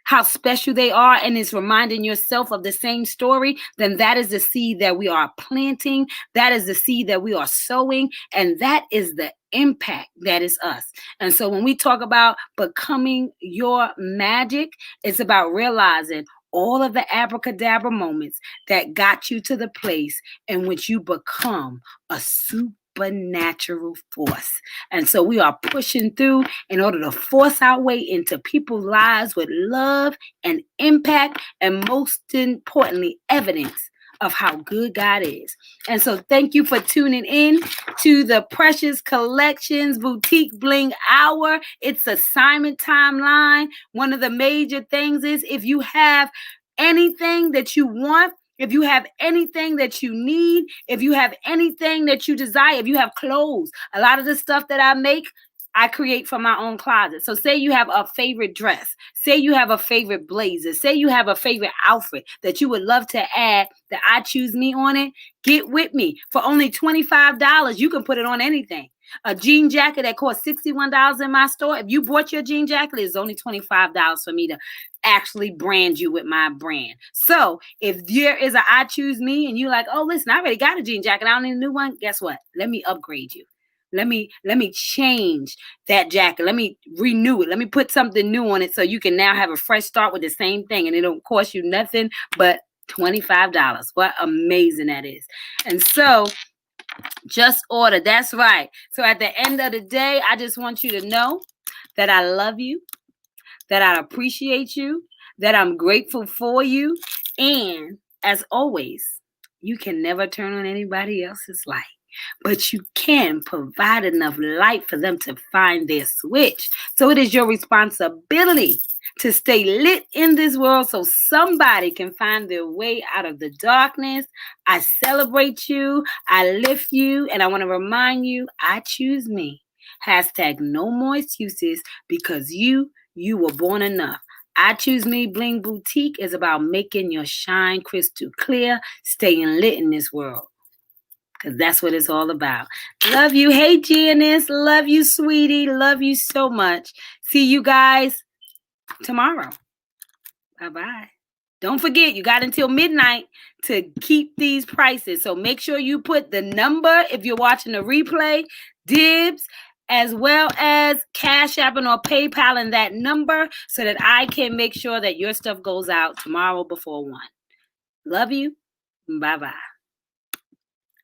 how special they are, and it's reminding yourself of the same story, then that is the seed that we are planting. That is the seed that we are sowing. And that is the impact that is us. And so when we talk about becoming your magic, it's about realizing all of the abracadabra moments that got you to the place in which you become a supernatural force. And so we are pushing through in order to force our way into people's lives with love and impact, and most importantly, evidence of how good God is. And so thank you for tuning in to the Precious Collections Boutique Bling Hour. It's assignment timeline. One of the major things is if you have anything that you want, if you have anything that you need, if you have anything that you desire, if you have clothes, a lot of the stuff that I make, I create from my own closet. So say you have a favorite dress, say you have a favorite blazer, say you have a favorite outfit that you would love to add that I choose me on it, get with me. For only $25, you can put it on anything. A jean jacket that costs $61 in my store, if you bought your jean jacket, it's only $25 for me to actually brand you with my brand. So if there is a I choose me and you're like, oh, listen, I already got a jean jacket, I don't need a new one, guess what? Let me upgrade you. Let me change that jacket. Let me renew it. Let me put something new on it so you can now have a fresh start with the same thing, and it don't cost you nothing but $25. What amazing that is. And so just order. That's right. So at the end of the day, I just want you to know that I love you, that I appreciate you, that I'm grateful for you. And as always, you can never turn on anybody else's light, but you can provide enough light for them to find their switch. So it is your responsibility to stay lit in this world so somebody can find their way out of the darkness. I celebrate you. I lift you. And I want to remind you, I choose me. Hashtag no more excuses, because you were born enough. I choose me. Bling Boutique is about making your shine crystal clear, staying lit in this world, because that's what it's all about. Love you. Hey, Janice. Love you, sweetie. Love you so much. See you guys tomorrow. Bye-bye. Don't forget, you got until midnight to keep these prices. So make sure you put the number, if you're watching the replay, Dibs, as well as Cash App or PayPal in that number, so that I can make sure that your stuff goes out tomorrow before 1. Love you. Bye-bye.